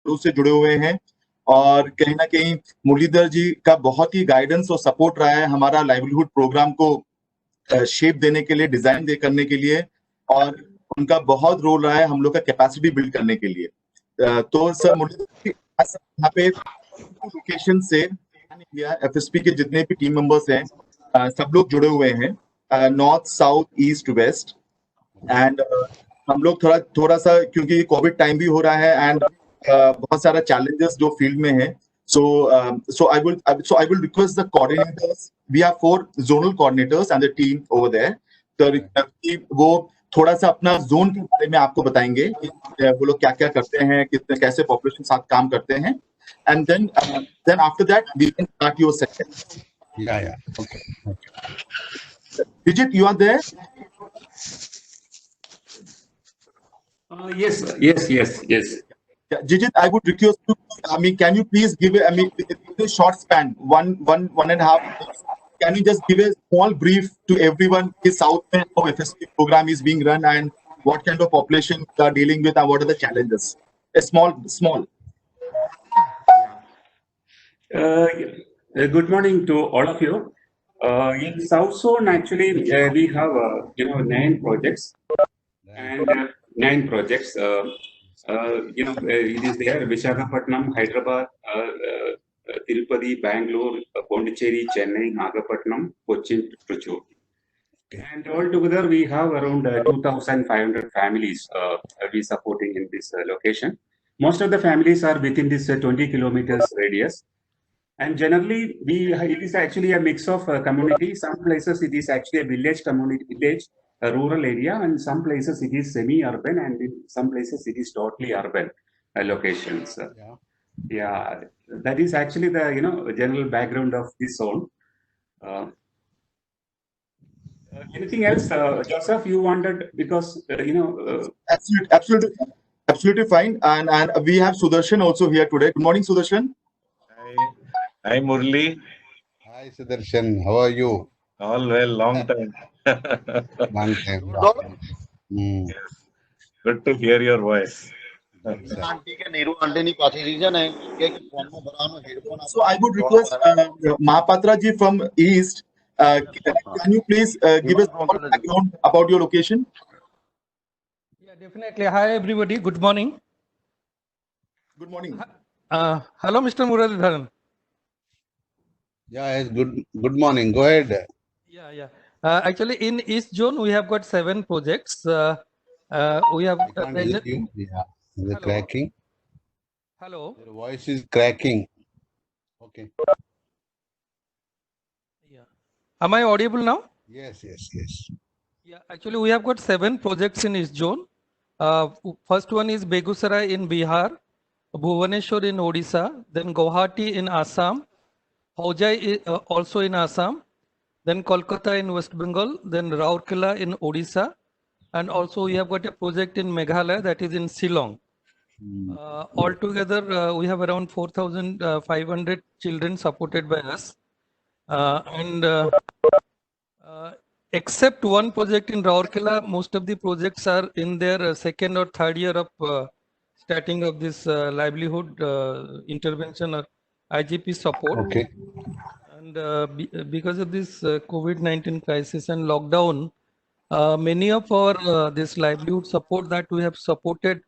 से जुड़े हुए हैं और कहीं ना कहीं मुरलीधर जी का बहुत ही गाइडेंस और सपोर्ट रहा है हमारा लाइवलीहुड प्रोग्राम को शेप देने के लिए, डिजाइन करने के लिए, और उनका बहुत रोल रहा है हम लोग का कैपेसिटी बिल्ड करने के लिए। तो सर मुरलीधर जी यहाँ पे लोकेशन से इंडिया एफएसपी के जितने भी टीम मेंबर्स हैं सब लोग जुड़े हुए हैं, north south east west. And हम लोग थोड़ा थोड़ा सा क्योंकि कोविड टाइम भी हो रहा है एंड बहुत सारा चैलेंजेस जो फील्ड में है, so I will request the coordinators. We have 4 zonal coordinators and the team over there. तो वो थोड़ा सा अपना जोन के बारे में आपको बताएंगे कि वो लोग क्या क्या करते हैं, कितने कैसे पॉपुलेशन साथ काम करते हैं, and then after that we can start your session. Yeah. Okay. Vijit, you are there? Yes. Yeah, Jijit, I would request you. I mean, can you please give it? I mean, within a short span, one and a half minutes, can you just give a small brief to everyone in South End how FSP program is being run and what kind of population you are dealing with and what are the challenges? A small. Good morning to all of you. In South Zone, actually, we have 9 projects and 9 projects. It is there: Visakhapatnam, Hyderabad, Tirupati, Bangalore, Pondicherry, Chennai, Nagapattinam, Cochin, Trichy. And altogether, we have around 2,500 families we supporting in this location. Most of the families are within this 20 kilometers radius. And generally, it is actually a mix of community. Some places it is actually a village community, a rural area, and some places it is semi-urban, and in some places it is totally urban locations. Yeah, that is actually the general background of this zone. Anything else, Joseph? You wanted because Absolutely fine. And we have Sudarshan also here today. Good morning, Sudarshan. Hi, Murli. Hi, Sudarshan. How are you? All well, long time. Long time. Yes. Good to hear your voice. So I would request Mahapatra ji from East. Can you please give us some background about your location? Yeah, definitely. Hi, everybody. Good morning. Good morning. Hello, Mr. Muralidharan. Yeah, good morning. Go ahead. Yeah. Actually, in East Zone, we have got 7 projects. We have. I can't hear you. Yeah, the cracking. Hello. Your voice is cracking. Okay. Yeah. Am I audible now? Yes. Yeah. Actually, we have got 7 projects in East Zone. First one is Begusarai in Bihar, Bhubaneswar in Odisha, then Guwahati in Assam, Haujai also in Assam, then Kolkata in West Bengal, then Rourkela in Odisha, and also we have got a project in Meghalaya, that is in Shillong. Altogether, we have around 4,500 children supported by us. Except one project in Rourkela, most of the projects are in their second or third year of starting of this livelihood intervention or IGP support. Okay. And because of this COVID-19 crisis and lockdown, many of our this livelihood support that we have supported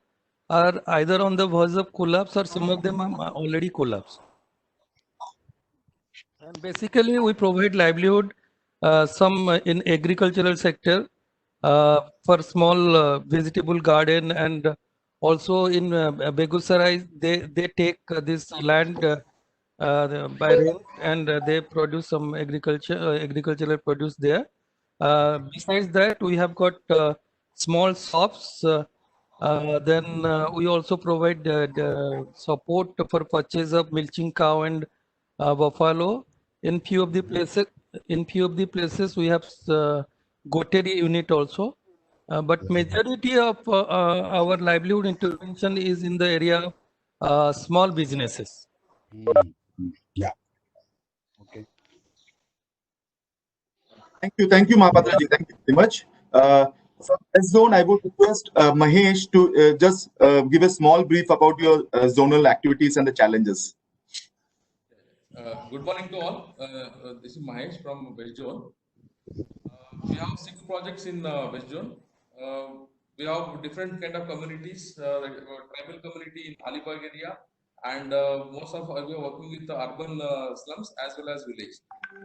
are either on the verge of collapse or some of them are already collapsed. And basically, we provide livelihood, some in agricultural sector for small vegetable garden, and also in Begusarai, they take this land by rent and they produce some agricultural produce there. Besides that, we have got small shops. Then we also provide the support for purchase of milching cow and buffalo. In few of the places, we have goatry unit also. But majority of our livelihood intervention is in the area of small businesses. Yeah. Okay. Thank you, Mahapatra ji. Thank you very much. from West Zone, I would request Mahesh to just give a small brief about your zonal activities and the challenges. Good morning to all. This is Mahesh from West Zone. We have 6 projects in West Zone. We have different kind of communities, like tribal community in Alibag area, and most of we are working with the urban slums as well as village.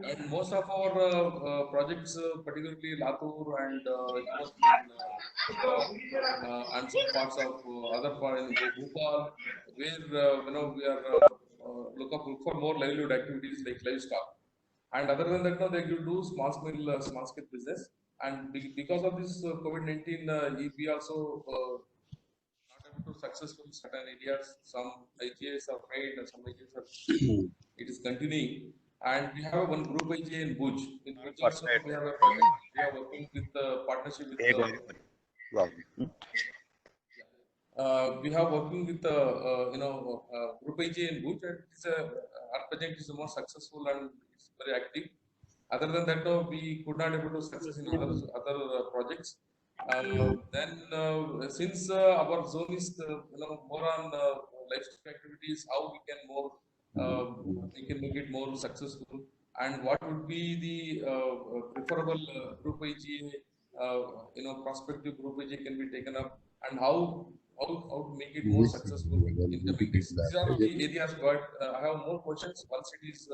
And most of our projects, particularly Latur and and some parts of other part in Bhopal, where we are look for more livelihood activities like livestock. And other than that, they do small scale business. And because of this COVID-19, we also not able to successful in certain areas. Some IGAs are paid, and some IGAs are it is continuing. And we have one group IGA in Bhuj. In Bhuj also we have a project. We are working with partnership with. We have working with group IGA in Bhuj, and it's our project is the most successful and it's very active. Other than that, we could not able to success in other projects. Then since our zone is more on lifestyle activities, how we can more we can make it more successful, and what would be the preferable group IGA, prospective group IGA can be taken up, and how to make it more successful in coming days. These are the areas, but I have more questions. Once it is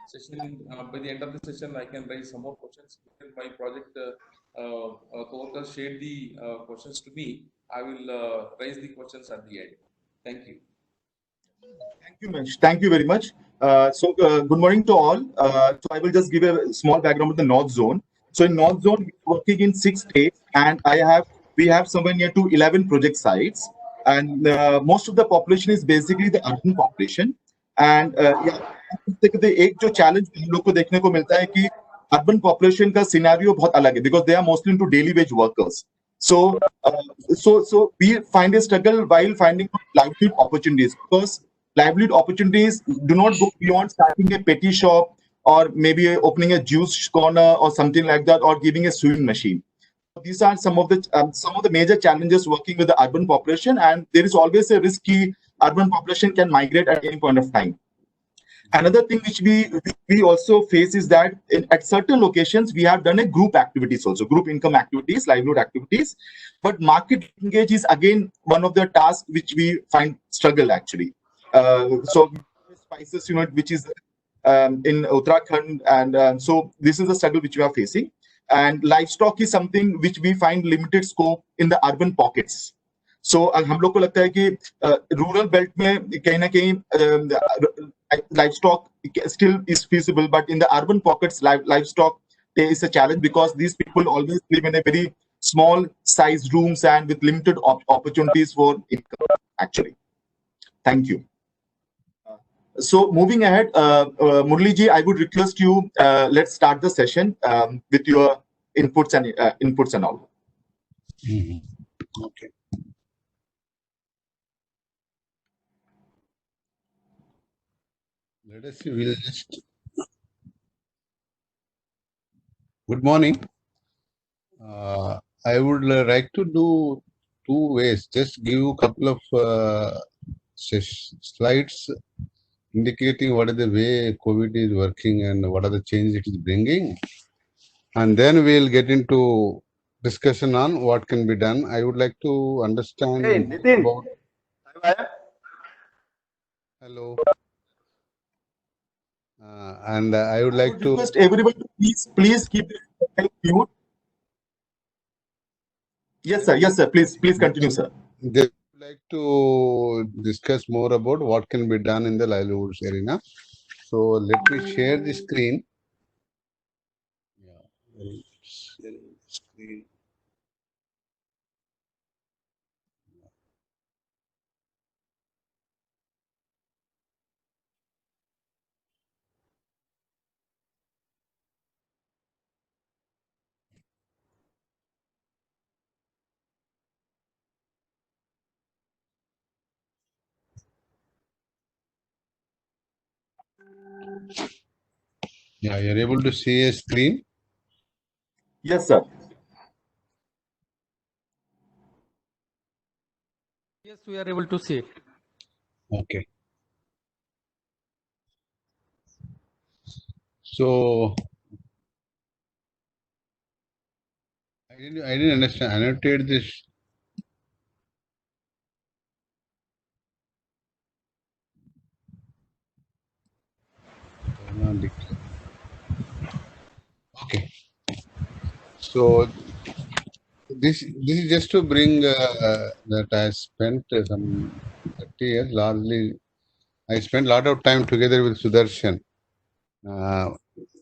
session, by the end of the session, I can raise some more questions. My project co-workers shared the questions to me. I will raise the questions at the end. Thank you. Thank you, Manish. Thank you very much. Good morning to all. So I will just give a small background of the North Zone. So in North Zone, we're working in 6 states, and we have somewhere near to 11 project sites, and most of the population is basically the urban population. And एक जो challenge हम लोग को देखने को मिलता है कि urban population का scenario बहुत अलग है, because they are mostly into daily wage workers. So we find a struggle while finding livelihood opportunities, because livelihood opportunities do not go beyond starting a petty shop or maybe opening a juice corner or something like that, or giving a sewing machine. These are some of the major challenges working with the urban population, and there is always a risk that urban population can migrate at any point of time. Another thing which we also face is that at certain locations we have done a group activities also, group income activities, livelihood activities, but market engage is again one of the tasks which we find struggle actually. So spices unit, which is in Uttarakhand, and so this is the struggle which we are facing. And livestock is something which we find limited scope in the urban pockets. So हम लोग को लगता है कि rural belt में कहीं ना कहीं livestock still is feasible, but in the urban pockets, livestock is a challenge, because these people always live in a very small size rooms and with limited opportunities for income actually. Thank you. So moving ahead, Murli ji, I would request you, let's start the session with your inputs and all. Okay. Let us see. We'll just. Good morning. I would like to do 2 ways. Just give a couple of slides indicating what is the way COVID is working and what are the changes it is bringing, and then we'll get into discussion on what can be done. I would like to understand about. Hello. And I would like to request everybody to please keep it mute. Yes, sir. Please continue, sir. They would like to discuss more about what can be done in the livelihoods arena. So let me share the screen. Screen. Yeah, you're able to see a screen? Yes, sir. Yes, we are able to see it. Okay. So I didn't understand. Annotate this. Okay. So this is just to bring that I spent some 30 years largely. I spent a lot of time together with Sudarshan.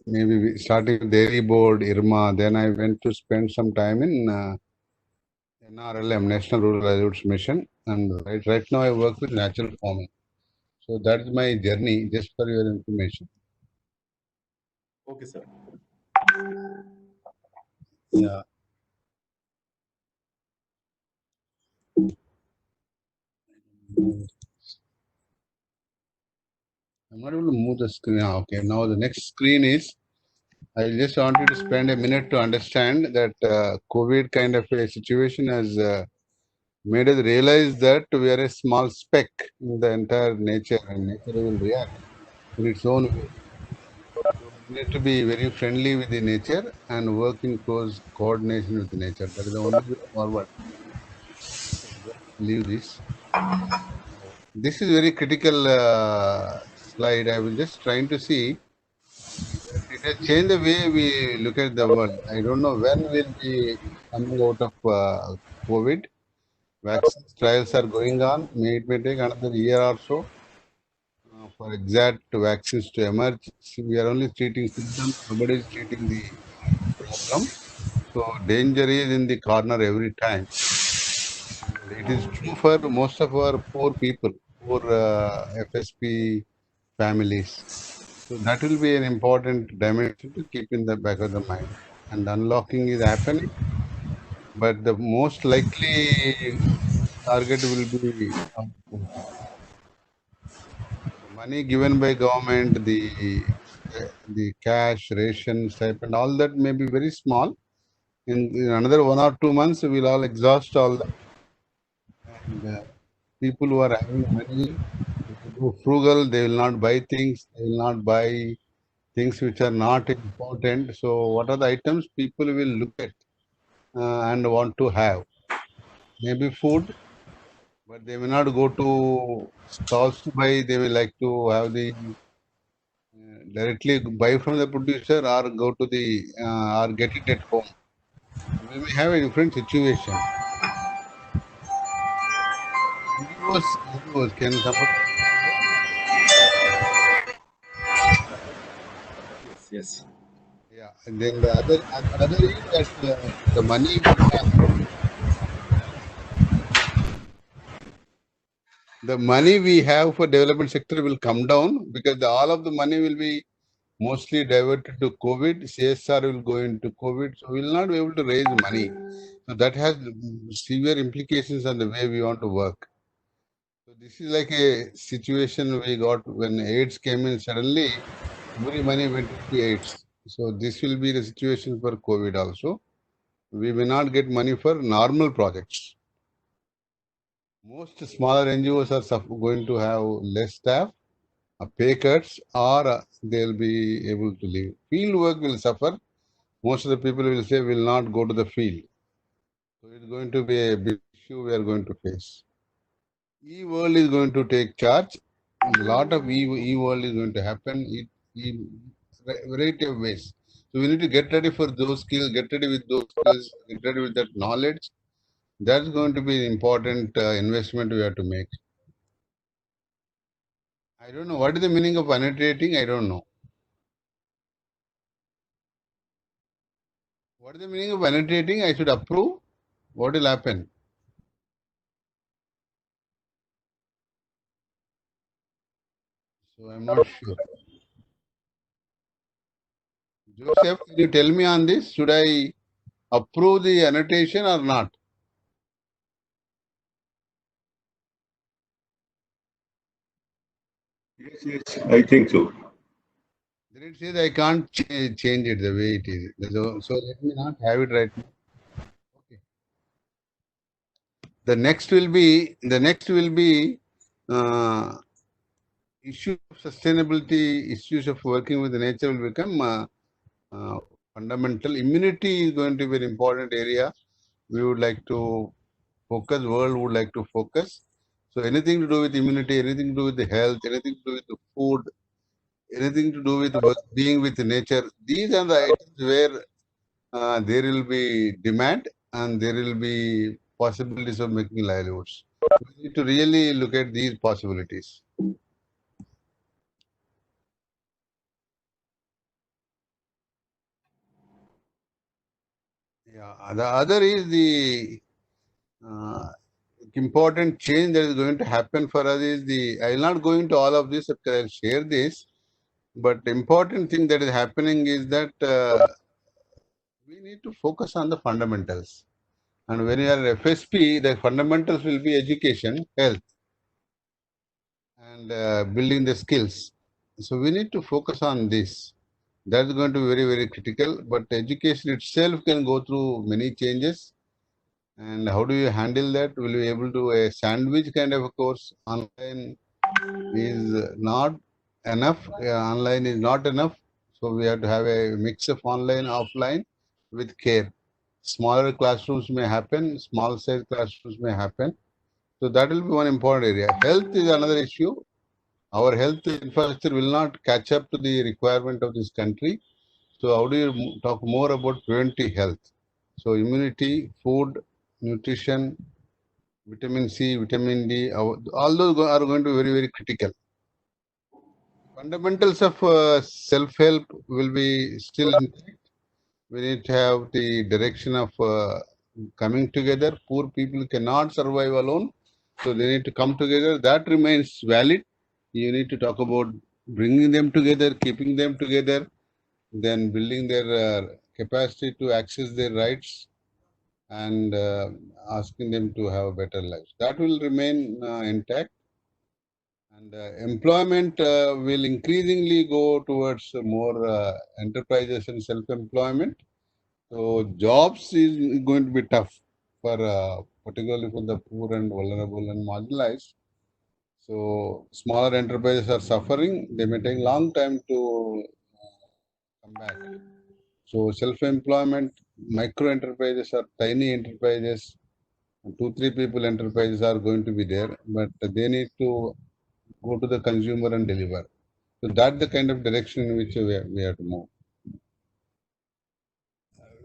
Maybe starting with Dairy Board, IRMA. Then I went to spend some time in NRLM, National Rural Livelihoods Mission, and right now I work with natural farming. So that is my journey. Just for your information. Okay, sir. Yeah. I'm not able to move the screen. Okay, now the next screen is. I just wanted to spend a minute to understand that COVID kind of a situation has made us realize that we are a small speck in the entire nature, and nature will react in its own way. So we need to be very friendly with the nature and work in close coordination with the nature. That is the only way forward. Leave this. This is very critical slide. I was just trying to see that it has changed the way we look at the world. I don't know when we'll be coming out of COVID. Vaccine trials are going on. It may take another year or so for exact vaccines to emerge. See, we are only treating symptoms. Nobody is treating the problem. So danger is in the corner every time. And it is true for most of our poor people, poor FSP families. So that will be an important dimension to keep in the back of the mind. And unlocking is happening, but the most likely target will be the money given by government, the cash, ration, stipend, all that may be very small. In another 1 or 2 months, we'll all exhaust all that. And people who are having money, they will go frugal. They will not buy things. They will not buy things which are not important. So, what are the items people will look at and want to have? Maybe food, but they may not go to stalls to buy. They will like to have the directly buy from the producer or go to the or get it at home. We may have a different situation. NGOs, can somebody? Yes. Yeah, and then the other is that the money we have, for development sector will come down because all of the money will be mostly diverted to COVID. CSR will go into COVID, so we will not be able to raise money. So that has severe implications on the way we want to work. So this is like a situation we got when AIDS came in suddenly, every money went into AIDS. So this will be the situation for COVID also. We may not get money for normal projects. Most smaller NGOs are going to have less staff, pay cuts, or they'll be able to leave. Field work will suffer. Most of the people will say will not go to the field. So it's going to be a big issue we are going to face. E-world is going to take charge. A lot of e-world is going to happen in variety of ways. So we need to get ready for those skills, get ready with those skills, get ready with that knowledge. That's going to be an important investment we have to make. I don't know what is the meaning of annotating. I don't know. What is the meaning of annotating? I should approve. What will happen? So I'm not sure. Joseph, can you tell me on this? Should I approve the annotation or not? Yes, I think so. Then it says I can't change it the way it is. So let me not have it right now. Okay. The next will be issue of sustainability, issues of working with the nature will become fundamental. Immunity is going to be an important area. We would like to focus, world would like to focus. So anything to do with immunity, anything to do with the health, anything to do with the food, anything to do with being with nature, these are the items where there will be demand and there will be possibilities of making livelihoods. We need to really look at these possibilities. Yeah, the other is the important change that is going to happen for us is I will not go into all of this, I will share this, but the important thing that is happening is that we need to focus on the fundamentals. And when you are FSP, the fundamentals will be education, health, and building the skills. So we need to focus on this. That's going to be very, very critical. But education itself can go through many changes. And how do you handle that? Will you be able to a sandwich kind of a course? Online is not enough. Online is not enough. So we have to have a mix of online, offline with care. Smaller classrooms may happen, small size classrooms may happen. So that will be one important area. Health is another issue. Our health infrastructure will not catch up to the requirement of this country. So how do you talk more about preventive health? So immunity, food, nutrition, vitamin C, vitamin D, all those are going to be very, very critical. Fundamentals of self-help will be still intact. We need to have the direction of coming together. Poor people cannot survive alone. So they need to come together. That remains valid. You need to talk about bringing them together, keeping them together, then building their capacity to access their rights and asking them to have better lives. That will remain intact. And employment will increasingly go towards more enterprises and self-employment. So jobs is going to be tough for particularly for the poor and vulnerable and marginalized. So smaller enterprises are suffering. They may take long time to come back. So self-employment, micro enterprises or tiny enterprises, 2-3 people enterprises are going to be there, but they need to go to the consumer and deliver. So that's the kind of direction in which we have to move.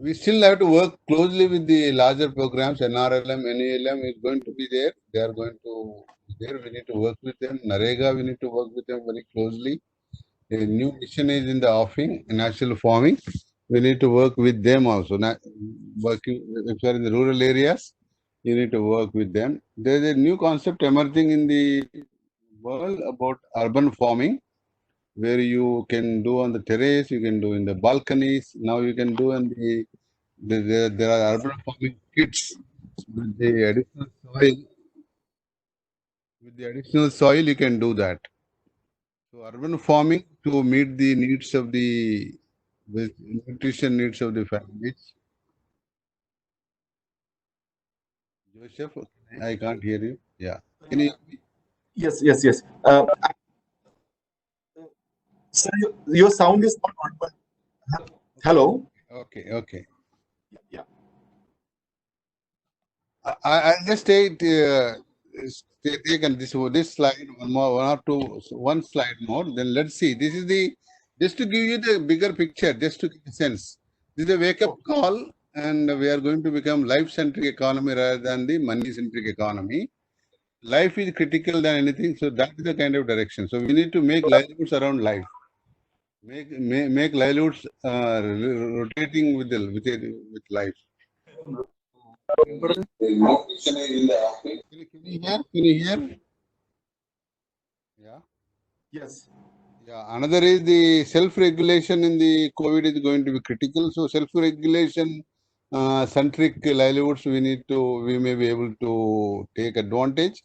We still have to work closely with the larger programs. NRLM, NELM is going to be there. They are going to be there. We need to work with them. NREGA, we need to work with them very closely. A new mission is in the offing, national farming. We need to work with them also. Working, if you are in the rural areas, you need to work with them. There is a new concept emerging in the world about urban farming, where you can do on the terrace, you can do in the balconies. Now you can do in there are urban farming kits with the additional soil. With the additional soil, you can do that. So urban farming to meet the needs of the nutrition needs of the families. Joseph, I can't hear you. Yeah. Can you? Yes. Sir, your sound is not audible. Hello. Okay. Yeah. I'll just take this slide one slide more. Then let's see. This is just to give you the bigger picture, just to give a sense. This is a wake-up call, and we are going to become life-centric economy rather than the money-centric economy. Life is critical than anything, so that is the kind of direction. So we need to make livelihoods around life. Make livelihoods rotating with life. Can you hear? Yeah. Yes. Yeah. Another is the self-regulation in the COVID is going to be critical. So self-regulation centric livelihoods we may be able to take advantage,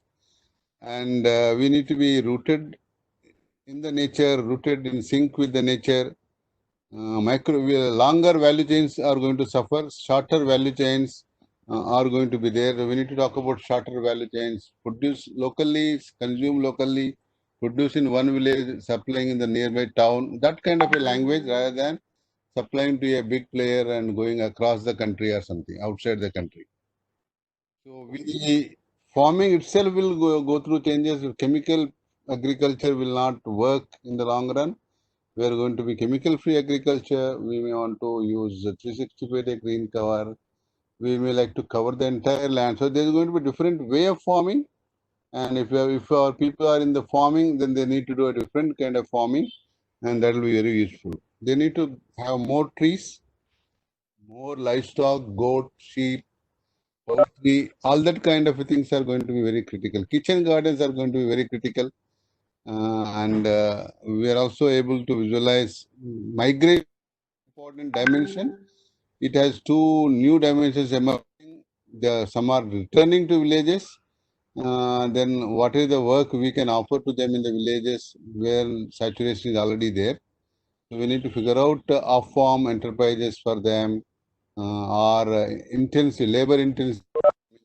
and we need to be rooted in the nature, rooted in sync with the nature. Longer value chains are going to suffer. Shorter value chains, are going to be there. We need to talk about shorter value chains, produce locally, consume locally, produce in one village, supplying in the nearby town, that kind of a language rather than supplying to a big player and going across the country or something, outside the country. So farming itself will go through changes. Chemical agriculture will not work in the long run. We are going to be chemical-free agriculture. We may want to use 365-day green cover. We may like to cover the entire land. So there is going to be different way of farming. And if our people are in the farming, then they need to do a different kind of farming, and that will be very useful. They need to have more trees, more livestock, goat, sheep, poultry, all that kind of things are going to be very critical. Kitchen gardens are going to be very critical. And we are also able to visualize migration, important dimension. It has two new dimensions emerging. Some are returning to villages. Then what is the work we can offer to them in the villages where saturation is already there? So we need to figure out off-farm enterprises for them, or intensive labor intensive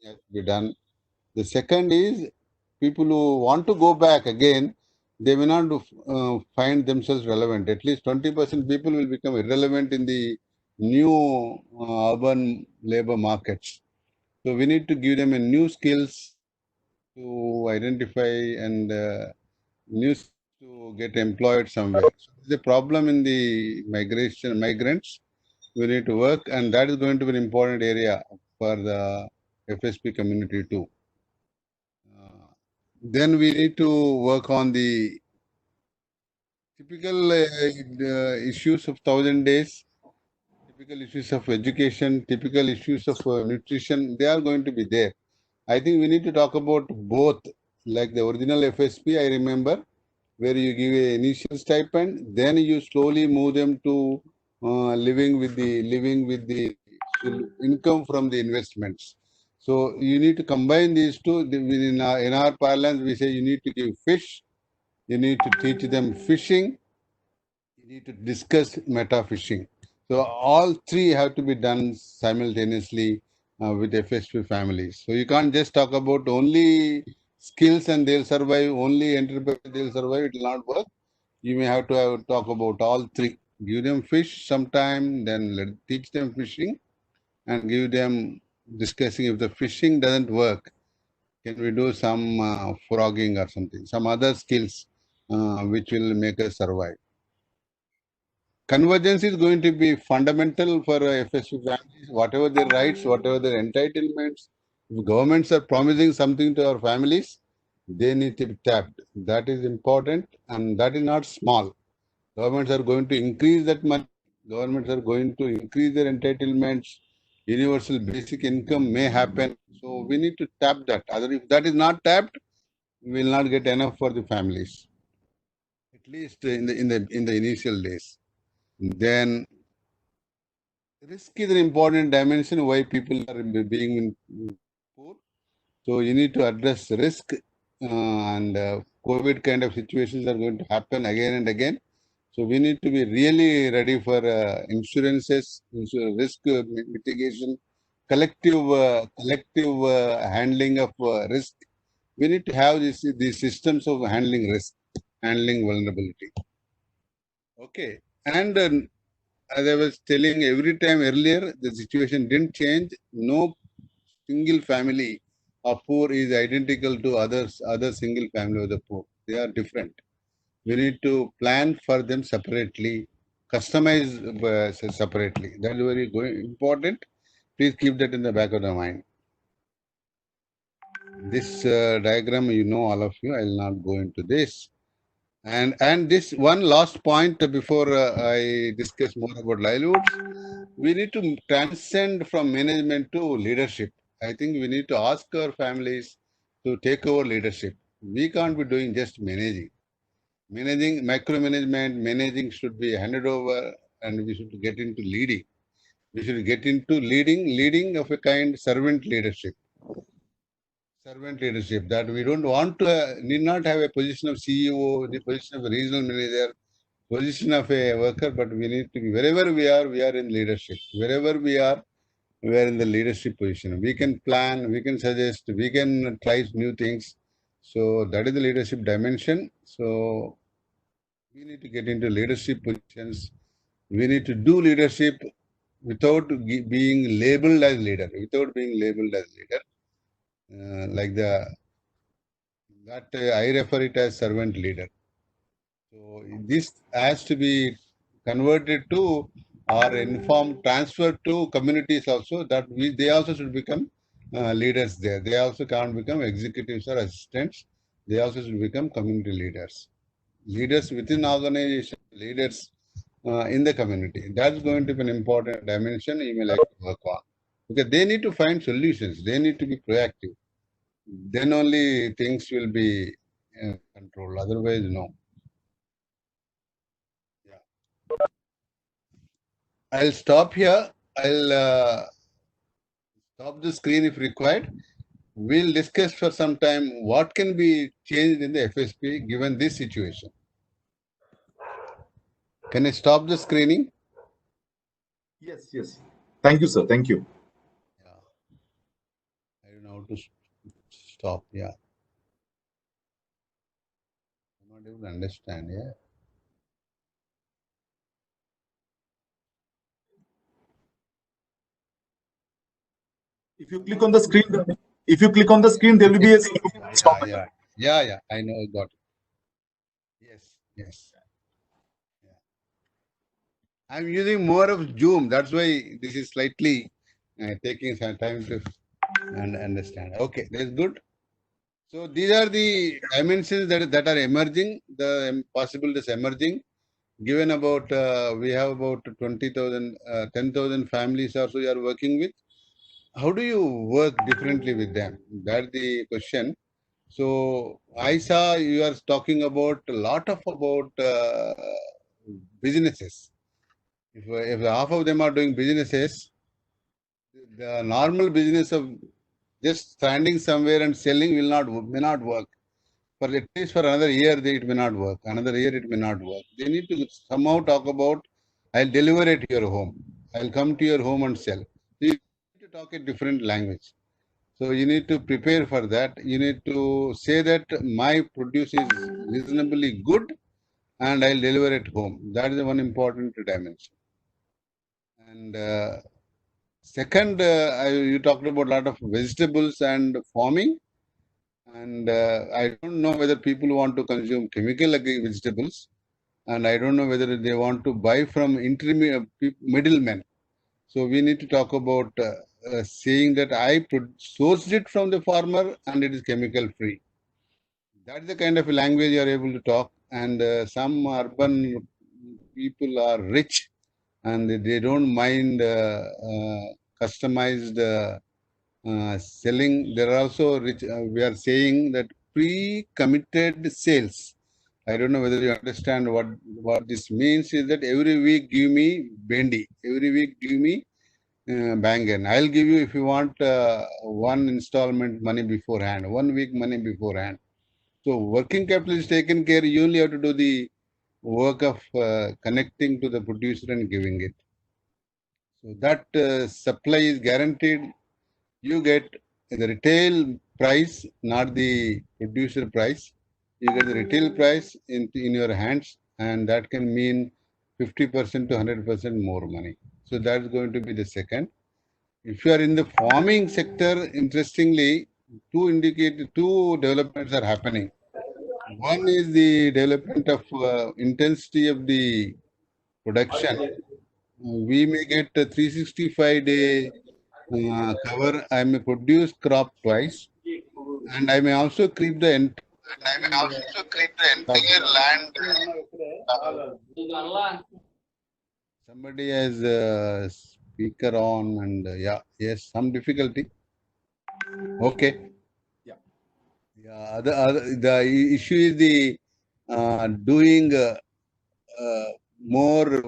has to be done. The second is people who want to go back again, they may not find themselves relevant. At least 20% people will become irrelevant in the new urban labor markets. So we need to give them a new skills to identify and news to get employed somewhere. So the problem in the migrants, we need to work, and that is going to be an important area for the FSP community too. Then we need to work on the typical issues of 1,000 days, typical issues of education, typical issues of nutrition. They are going to be there. I think we need to talk about both, like the original FSP, I remember, where you give an initial stipend, then you slowly move them to living with the income from the investments. So you need to combine these two. In our parlance, we say you need to give fish, you need to teach them fishing, you need to discuss meta fishing. So all three have to be done simultaneously with FSP families. So you can't just talk about only skills and they'll survive, only enterprise they'll survive. It will not work. You may have to talk about all three. Give them fish sometime, then teach them fishing, and give them discussing if the fishing doesn't work. Can we do some frogging or something, some other skills which will make us survive? Convergence is going to be fundamental for FSP families. Whatever their rights, whatever their entitlements, if governments are promising something to our families, they need to be tapped. That is important, and that is not small. Governments are going to increase that money. Governments are going to increase their entitlements. Universal basic income may happen. So we need to tap that. Otherwise, if that is not tapped, we will not get enough for the families, at least in the initial days. Then risk is an important dimension why people are being poor. So you need to address risk, and COVID kind of situations are going to happen again and again. So we need to be really ready for insurances, risk mitigation, collective handling of risk. We need to have these systems of handling risk, handling vulnerability. Okay, and as I was telling, every time earlier, the situation didn't change. No single family of poor is identical to other single family of the poor. They are different. We need to plan for them separately, customize separately. That is very important. Please keep that in the back of the mind. This diagram, you know, all of you, I will not go into this. And this one last point before I discuss more about livelihoods, we need to transcend from management to leadership. I think we need to ask our families to take over leadership. We can't be doing just managing. Managing should be handed over, and we should get into leading. We should get into leading of a kind, servant leadership. Servant leadership, that we don't want to, need not have a position of CEO, the position of a regional manager, position of a worker, but we need to be, wherever we are in leadership. Wherever we are, we are in the leadership position. We can plan, we can suggest, we can try new things. So that is the leadership dimension. So we need to get into leadership positions. We need to do leadership without being labeled as leader, without being labeled as leader. I refer it as servant leader. So this has to be converted to or transferred to communities also, that they also should become leaders there. They also can't become executives or assistants. They also should become community leaders. Leaders within organization, leaders in the community. That's going to be an important dimension you may like to work on. Because they need to find solutions. They need to be proactive. Then only things will be controlled. Otherwise, no. Yeah. I'll stop here. I'll stop the screen if required. We'll discuss for some time what can be changed in the FSP given this situation. Can I stop the screening? Yes, yes. Thank you, sir. Thank you. Yeah. I don't know how to stop. Yeah. I'm not able to understand. Yeah. If you click on the screen, there will be a stop button. Yeah. I know. I got it. Yes. Yeah. I'm using more of Zoom. That's why this is slightly taking some time to understand. Okay, that's good. So these are the dimensions that are emerging. The possibilities emerging. Given about we have about 20,000, 10,000 families or so you are working with. How do you work differently with them? That's the question. So I saw you are talking about a lot of about businesses. If half of them are doing businesses, the normal business of just standing somewhere and selling may not work. For at least for another year, it may not work. Another year, it may not work. They need to somehow talk about, I'll deliver it to your home. I'll come to your home and sell. So you need to talk a different language. So you need to prepare for that. You need to say that my produce is reasonably good and I'll deliver it home. That is the one important dimension. And second, you talked about a lot of vegetables and farming. And I don't know whether people want to consume chemical vegetables. And I don't know whether they want to buy from middlemen. So we need to talk about saying that I sourced it from the farmer and it is chemical free. That's the kind of language you are able to talk. And some urban people are rich and they don't mind customized selling. There are also rich. We are saying that pre-committed sales. I don't know whether you understand what this means. Is that every week give me bendi, every week give me bangan. I'll give you if you want one installment money beforehand, 1 week money beforehand. So working capital is taken care. You only have to do the work of connecting to the producer and giving it. So that supply is guaranteed. You get the retail price, not the producer price. You get the retail price in your hands, and that can mean 50% to 100% more money. So that's going to be the second. If you are in the farming sector, interestingly, two developments are happening. One is the development of intensity of the production. We may get a 365-day cover. I may produce crop twice, and I may also keep the entire land. Somebody has a speaker on, and yes, some difficulty. Okay. Yeah. The issue is the doing more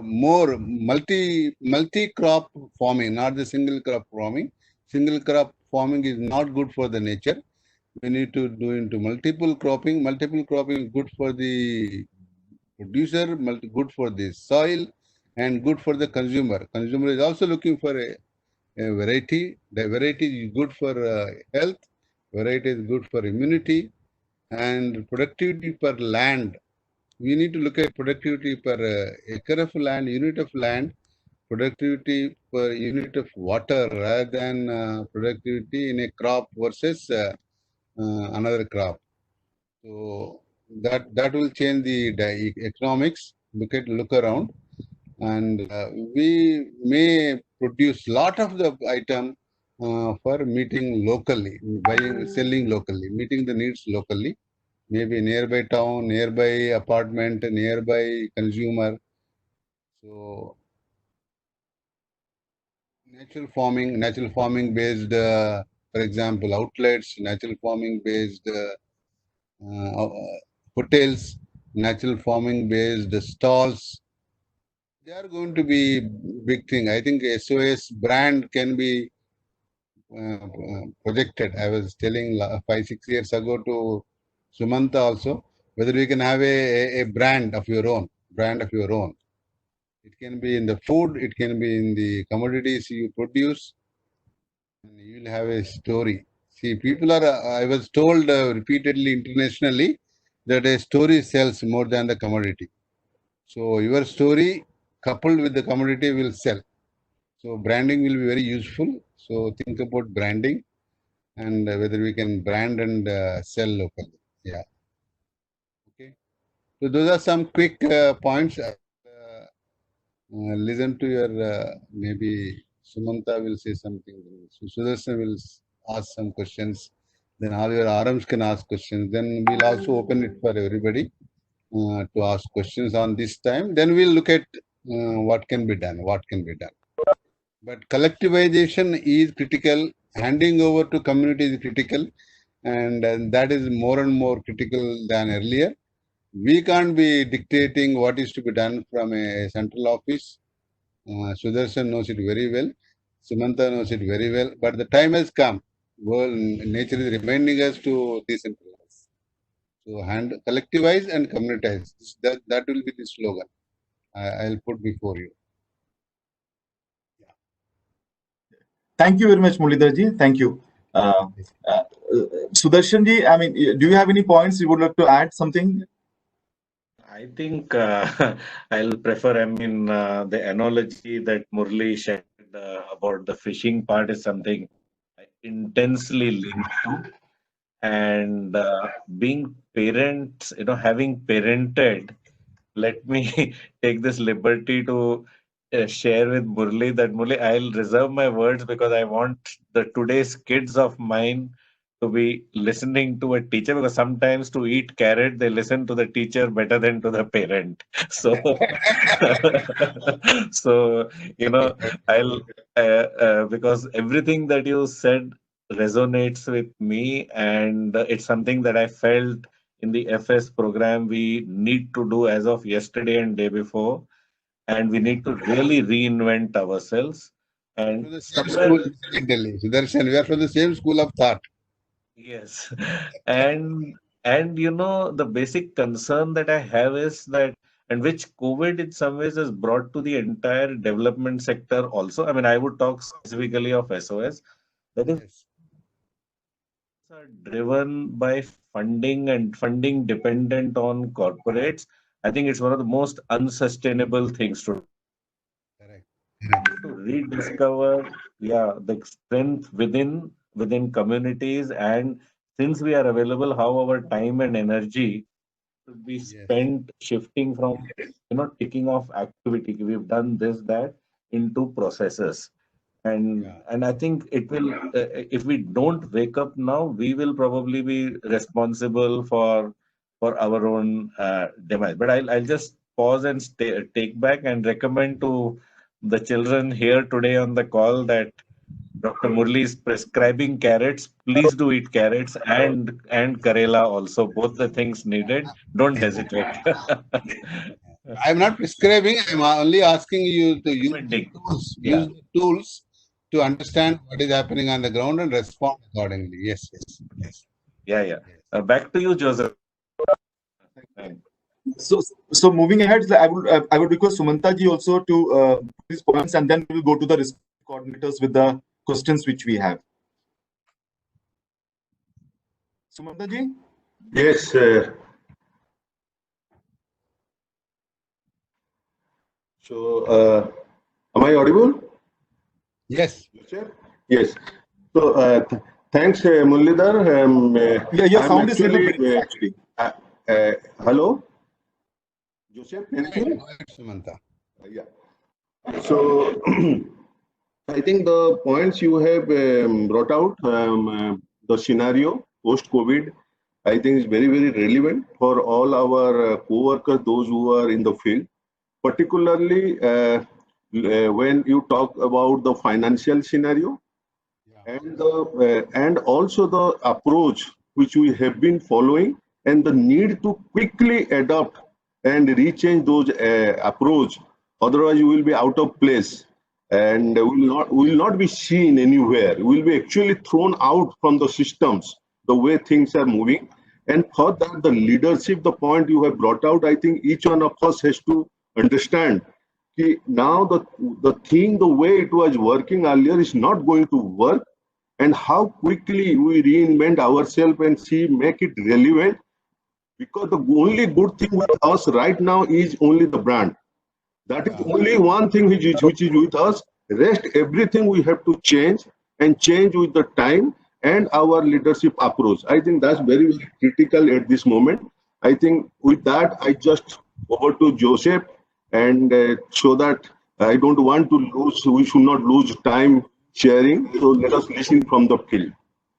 multi crop farming, not the single crop farming. Single crop farming is not good for the nature. We need to do into multiple cropping. Multiple cropping is good for the producer, good for the soil, and good for the consumer. Consumer is also looking for a variety. The variety is good for health. Variety is good for immunity, and productivity per land. We need to look at productivity per acre of land, unit of land, productivity per unit of water, rather than productivity in a crop versus another crop. So that will change the economics. Look around, and we may produce lot of the item for meeting locally, selling locally, meeting the needs locally. Maybe nearby town, nearby apartment, nearby consumer. So natural farming based, for example, outlets, natural farming based hotels, natural farming based stalls. They are going to be big thing. I think SOS brand can be projected. I was telling 5-6 years ago to Sumanta also, whether we can have a brand of your own. It can be in the food, it can be in the commodities you produce, and you will have a story. See, people are, I was told repeatedly internationally that a story sells more than the commodity. So your story coupled with the commodity will sell. So branding will be very useful. So think about branding and whether we can brand and sell locally. Yeah. Okay. So those are some quick points. Listen to your maybe Sumanta will say something. Sudarshan will ask some questions. Then all your RMs can ask questions. Then we'll also open it for everybody to ask questions on this time. Then we'll look at what can be done. But collectivization is critical. Handing over to community is critical, and that is more and more critical than earlier. We can't be dictating what is to be done from a central office. Sudarshan knows it very well. Sumanta knows it very well. But the time has come. Well, nature is reminding us to decentralize. So collectivize and communitize. That will be the slogan I'll put before you. Thank you very much, Muralidhar. Thank you. Sudarshan ji, I mean, do you have any points you would like to add something? I think I'll prefer, the analogy that Murli shared about the fishing part is something I intensely linked to. And being parents, having parented, let me take this liberty to share with Murli that Murli, I'll reserve my words because I want the today's kids of mine to be listening to a teacher, because sometimes to eat carrot they listen to the teacher better than to the parent. So so I'll because everything that you said resonates with me, and it's something that I felt in the FS program we need to do as of yesterday and day before, and we need to really reinvent ourselves. And from the same school, incidentally, Sudarshan, we are from the same school of thought. yes, and the basic concern that I have is that, and which COVID in some ways has brought to the entire development sector also. I mean, I would talk specifically of SOS, that is Yes. are driven by funding and funding dependent on corporates. I think it's one of the most unsustainable things to do. Correct. To rediscover the strength within communities, and since we are available, how our time and energy should be Yes. spent shifting from ticking off activity, we've done this, that, into processes. And Yeah. and I think it will if we don't wake up now, we will probably be responsible for our own demise. But I'll just pause and take back and recommend to the children here today on the call that Dr. Murli is prescribing carrots. Please do eat carrots and Karela also. Both the things needed. Don't hesitate. I'm not prescribing. I'm only asking you to use the Recommending. tools. Yeah. Use the tools to understand what is happening on the ground and respond accordingly. Yes. Yeah. Back to you, Joseph. Thanks. So moving ahead, I would request Sumanta ji also to these points, and then we will go to the coordinators with the questions which we have. Sumanta ji? Yes. So, am I audible? Yes. Yes. So, thanks, Muralidhar. Yeah, your I'm sound is little breaking, actually. Hello? Joseph, can you hear me? Go ahead, Sumanta. Yeah. So, I think the points you have brought out, the scenario post-COVID, I think is very, very relevant for all our co-workers, those who are in the field, particularly when you talk about the financial scenario and also the approach which we have been following and the need to quickly adopt and rechange those approach. Otherwise, you will be out of place and will not be seen anywhere. Will be actually thrown out from the systems the way things are moving. And for that, the leadership, the point you have brought out, I think each one of us has to understand now the thing, the way it was working earlier is not going to work, and how quickly we reinvent ourselves and make it relevant, because the only good thing with us right now is only the brand. That is only one thing which is with us. Rest everything we have to change and change with the time and our leadership approach. I think that's very, very critical at this moment. I think with that, I just over to Joseph, and so that I don't want to lose, we should not lose time sharing. So let us listen from the field.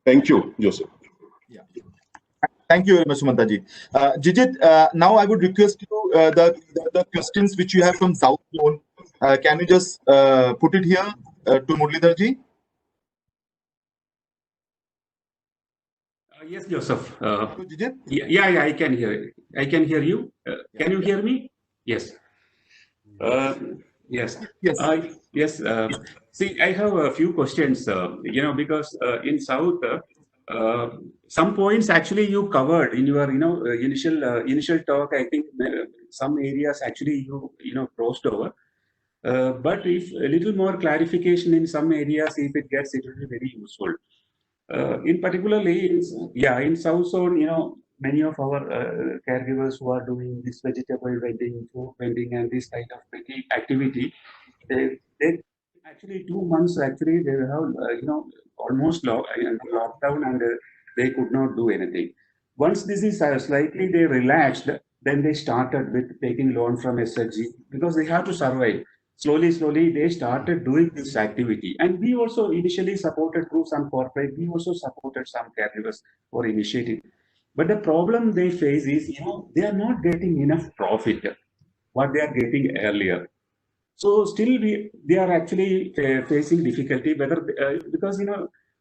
Thank you, Joseph. Yeah. Thank you very much, Sumanta ji. Jijit, now I would request you the questions which you have from South Zone. Can you just put it here to Muralidhar ji? Yes, Joseph. Jijit? Yeah, I can hear. I can hear you. Can you hear me? Yes. Yes. Yes. See, I have a few questions. Because in South, some points actually you covered in your initial talk. I think some areas actually you crossed over. But if a little more clarification in some areas, if it gets, it will be very useful. In particularly, in South Zone, many of our caregivers who are doing this vegetable vending, food vending, and this kind of activity, they actually 2 months actually they have almost lockdown, and they could not do anything. Once this is slightly they relaxed, then they started with taking loan from SHG because they have to survive. Slowly, they started doing this activity. And we also initially supported through some corporate, we also supported some caregivers for initiating. But the problem they face is, they are not getting enough profit, what they are getting earlier. So still they are actually facing difficulty, whether because,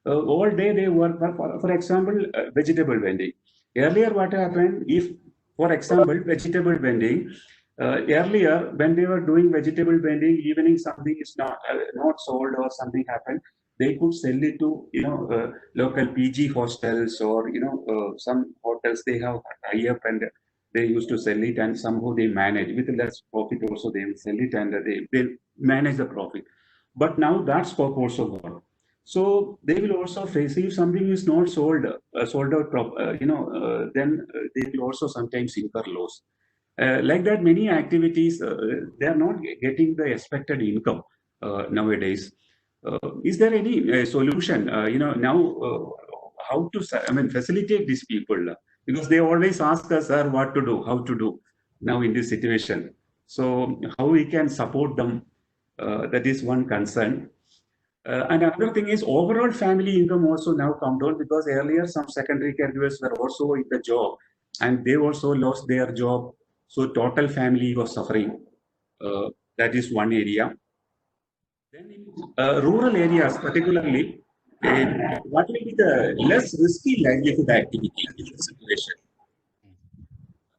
all day they work, for example, vegetable vending. Earlier what happened, if, for example, vegetable vending, earlier when they were doing vegetable vending, evening something is not sold or something happened, they could sell it to local PG hostels or some hotels they have tie up, and they used to sell it, and somehow they manage with less profit also they will sell it, and they manage the profit. But now that scope also gone. So they will also face, if something is not sold out, then they will also sometimes incur loss. Like that, many activities, they are not getting the expected income nowadays. Is there any solution, now how to, facilitate these people? Because they always ask us, sir, what to do, how to do now in this situation. So how we can support them, that is one concern. And another thing is overall family income also now come down, because earlier some secondary caregivers were also in the job and they also lost their job. So total family was suffering. That is one area. Then in rural areas, particularly, what will be the less risky livelihood activity in this situation?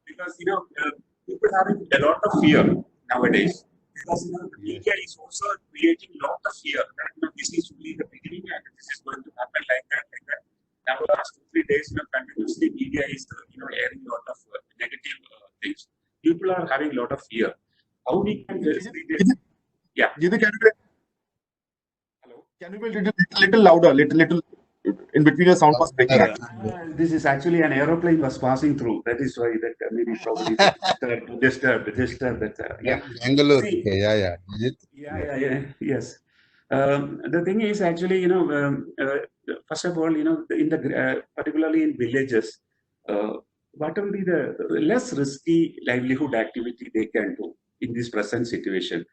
Because people having a lot of fear nowadays. Because the media is also creating a lot of fear that this is only the beginning and this is going to happen like that. Now, last 2-3 days, continuously media is airing a lot of negative things. People are having a lot of fear. How we can facilitate? Yeah. Hello. Can you be little louder, little in between the sound was breaking. This is actually an aeroplane was passing through. That is why that maybe probably disturbed that. Yeah. Bangalore. See, Okay, yeah. Is it? yeah. Yes. The thing is actually, first of all, in the particularly in villages, what will be the less risky livelihood activity they can do in this present situation?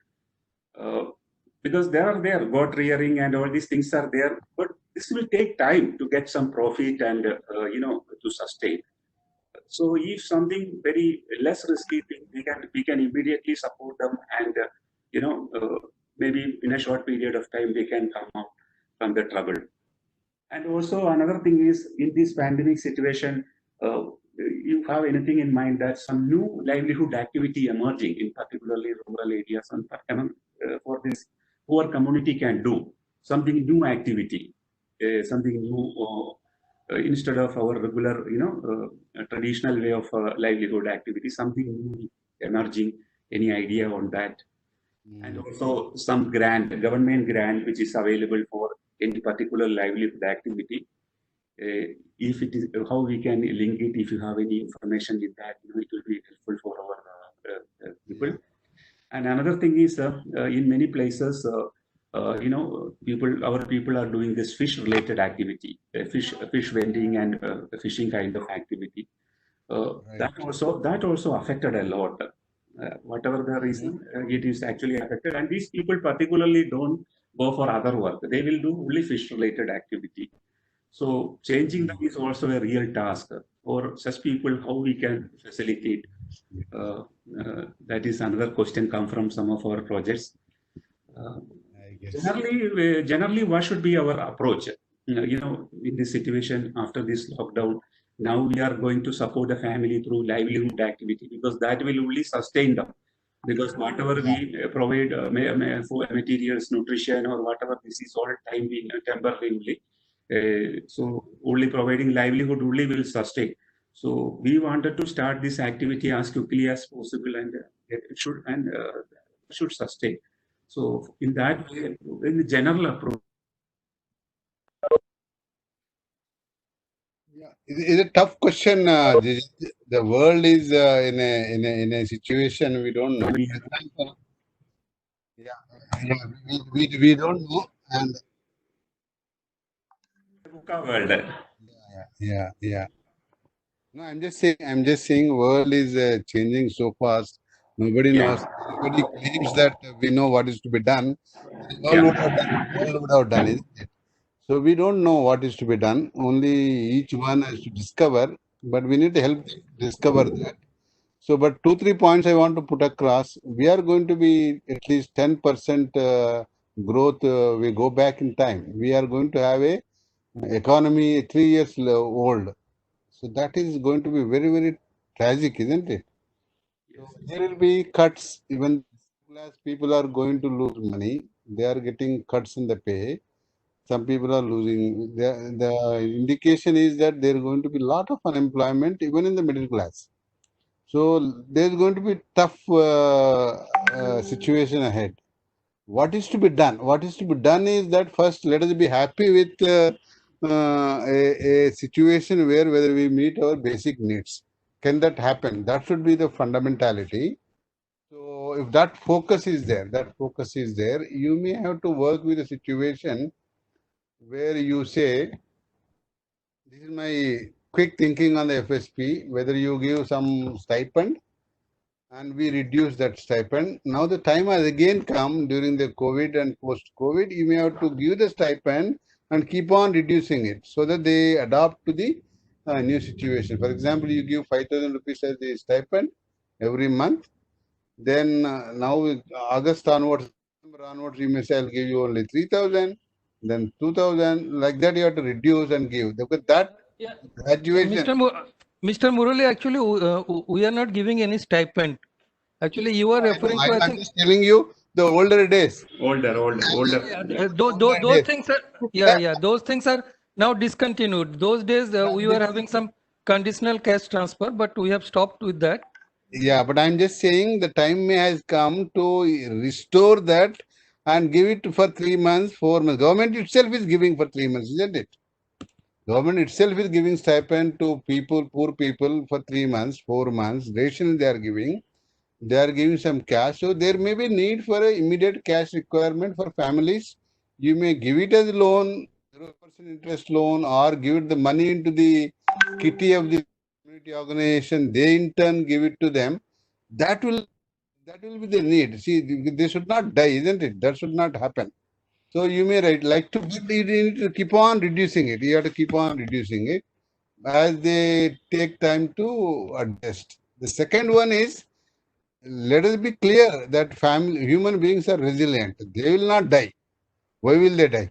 Because they are there, goat rearing and all these things are there, but this will take time to get some profit and to sustain. So if something very less risky thing, we can immediately support them, and maybe in a short period of time they can come out from the trouble. And also another thing is, in this pandemic situation, you have anything in mind that some new livelihood activity emerging in particularly rural areas and for this poor community can do something new activity, something new instead of our regular, traditional way of livelihood activity, something new emerging. Any idea on that? And also some government grant, which is available for any particular livelihood activity. If it is, how we can link it, if you have any information in that, it will be helpful for our people. And another thing is, in many places, our people are doing this fish-related activity, fish vending and fishing kind of activity. Right. That also affected a lot. Whatever the reason, it is actually affected. And these people particularly don't go for other work. They will do only fish-related activity. So changing them is also a real task. For such people, how we can facilitate? That is another question come from some of our projects. I guess. Generally, what should be our approach? In this situation after this lockdown, now we are going to support the family through livelihood activity, because that will only sustain them. Because whatever we provide for materials, nutrition, or whatever, this is all time being temporary only. So only providing livelihood only will sustain. So we wanted to start this activity as quickly as possible, and it should sustain. So in that way, in the general approach. Yeah, it's a tough question. The world is in a situation we don't know. We don't know, and World. yeah. No, I'm just saying, world is changing so fast. Nobody knows. Nobody claims that we know what is to be done. The world would have done, isn't it? So we don't know what is to be done. Only each one has to discover, but we need to help discover that. So, but 2-3 points I want to put across. We are going to be at least 10% growth. We go back in time. We are going to have a economy 3 years old. So that is going to be very, very tragic, isn't it? So there will be cuts. Even class people are going to lose money. They are getting cuts in the pay. Some people are losing. The indication is that there is going to be a lot of unemployment even in the middle class. So there is going to be tough situation ahead. What is to be done? What is to be done is that first let us be happy with a situation where whether we meet our basic needs. Can that happen? That should be the fundamentality. So if that focus is there, you may have to work with a situation where you say, this is my quick thinking on the FSP, whether you give some stipend and we reduce that stipend. Now the time has again come during the COVID and post-COVID, you may have to give the stipend and keep on reducing it so that they adapt to the new situation. For example, you give 5,000 rupees as the stipend every month. Then now August onwards, September onwards, you may say, I'll give you only 3,000, then 2,000. Like that, you have to reduce and give. Because that graduation. Mr. Murali, actually, we are not giving any stipend. Actually, you are referring to. I'm just telling you the older days. Older. Yeah, those things are. Those things are now discontinued. Those days we were having some conditional cash transfer, but we have stopped with that. Yeah, but I'm just saying the time has come to restore that and give it for 3 months, 4 months. Government itself is giving for 3 months, isn't it? Government itself is giving stipend to people, poor people for 3 months, 4 months. Ration they are giving. They are giving some cash. So there may be need for an immediate cash requirement for families. You may give it as a loan, 0% interest loan, or give it the money into the kitty of the community organization. They in turn give it to them. That will be the need. See, they should not die, isn't it? That should not happen. So you may like to, but you need to keep on reducing it. You have to keep on reducing it as they take time to adjust. The second one is, let us be clear that human beings are resilient. They will not die. Why will they die?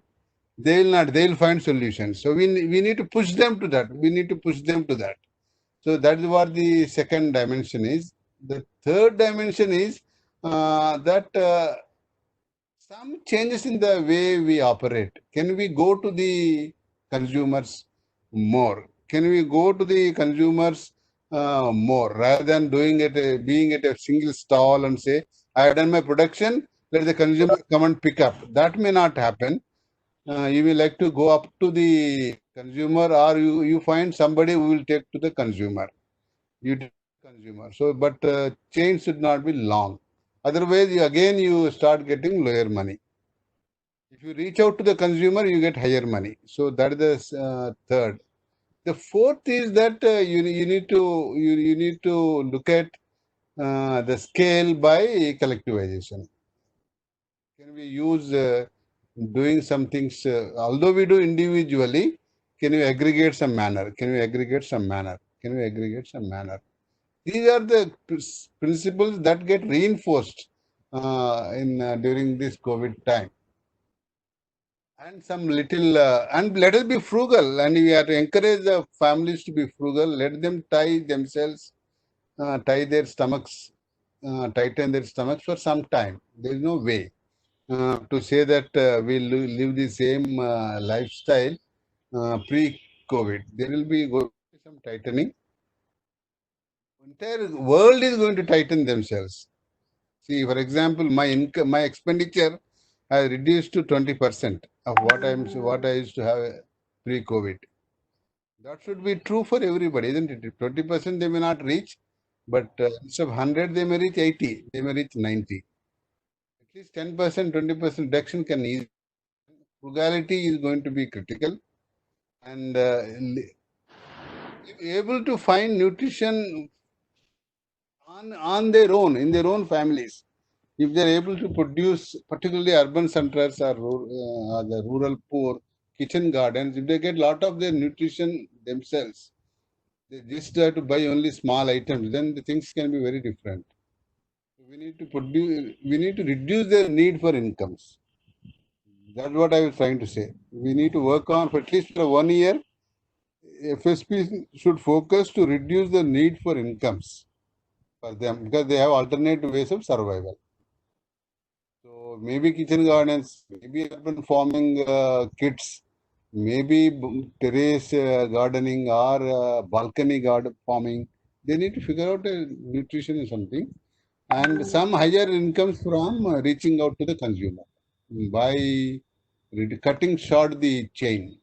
They will not. They will find solutions. So we need to push them to that. We need to push them to that. So that is what the second dimension is. The third dimension is that some changes in the way we operate. Can we go to the consumers more? Can we go to the consumers more rather than being at a single stall and say, I have done my production, let the consumer come and pick up. That may not happen. You will like to go up to the consumer, or you find somebody who will take to the consumer. You take to the consumer. So, but change should not be long. Otherwise, you start getting lower money. If you reach out to the consumer, you get higher money. So that is the third. The fourth is that you need to look at the scale by collectivization. Can we use doing some things? Although we do individually, can we aggregate some manner? Can we aggregate some manner? Can we aggregate some manner? These are the principles that get reinforced during this COVID time. And some little, and let us be frugal, and we have to encourage the families to be frugal. Let them tie their stomachs, tighten their stomachs for some time. There is no way to say that we'll live the same lifestyle pre-COVID. There will be some tightening. Entire world is going to tighten themselves. See, for example, my expenditure has reduced to 20% of what I used to have pre-COVID. That should be true for everybody, isn't it? 20% they may not reach, but instead of 100, they may reach 80, they may reach 90. At least 10%, 20% reduction can ease. Frugality is going to be critical, and able to find nutrition on their own, in their own families. If they are able to produce, particularly urban centers or the rural poor kitchen gardens, if they get a lot of their nutrition themselves, they just have to buy only small items, then the things can be very different. We need to reduce their need for incomes. That's what I was trying to say. We need to work on, for at least for 1 year, FSP should focus to reduce the need for incomes for them, because they have alternate ways of survival. So maybe kitchen gardens, maybe urban farming kits, maybe terrace gardening or balcony garden farming. They need to figure out nutrition or something, and some higher incomes from reaching out to the consumer by cutting short the chain.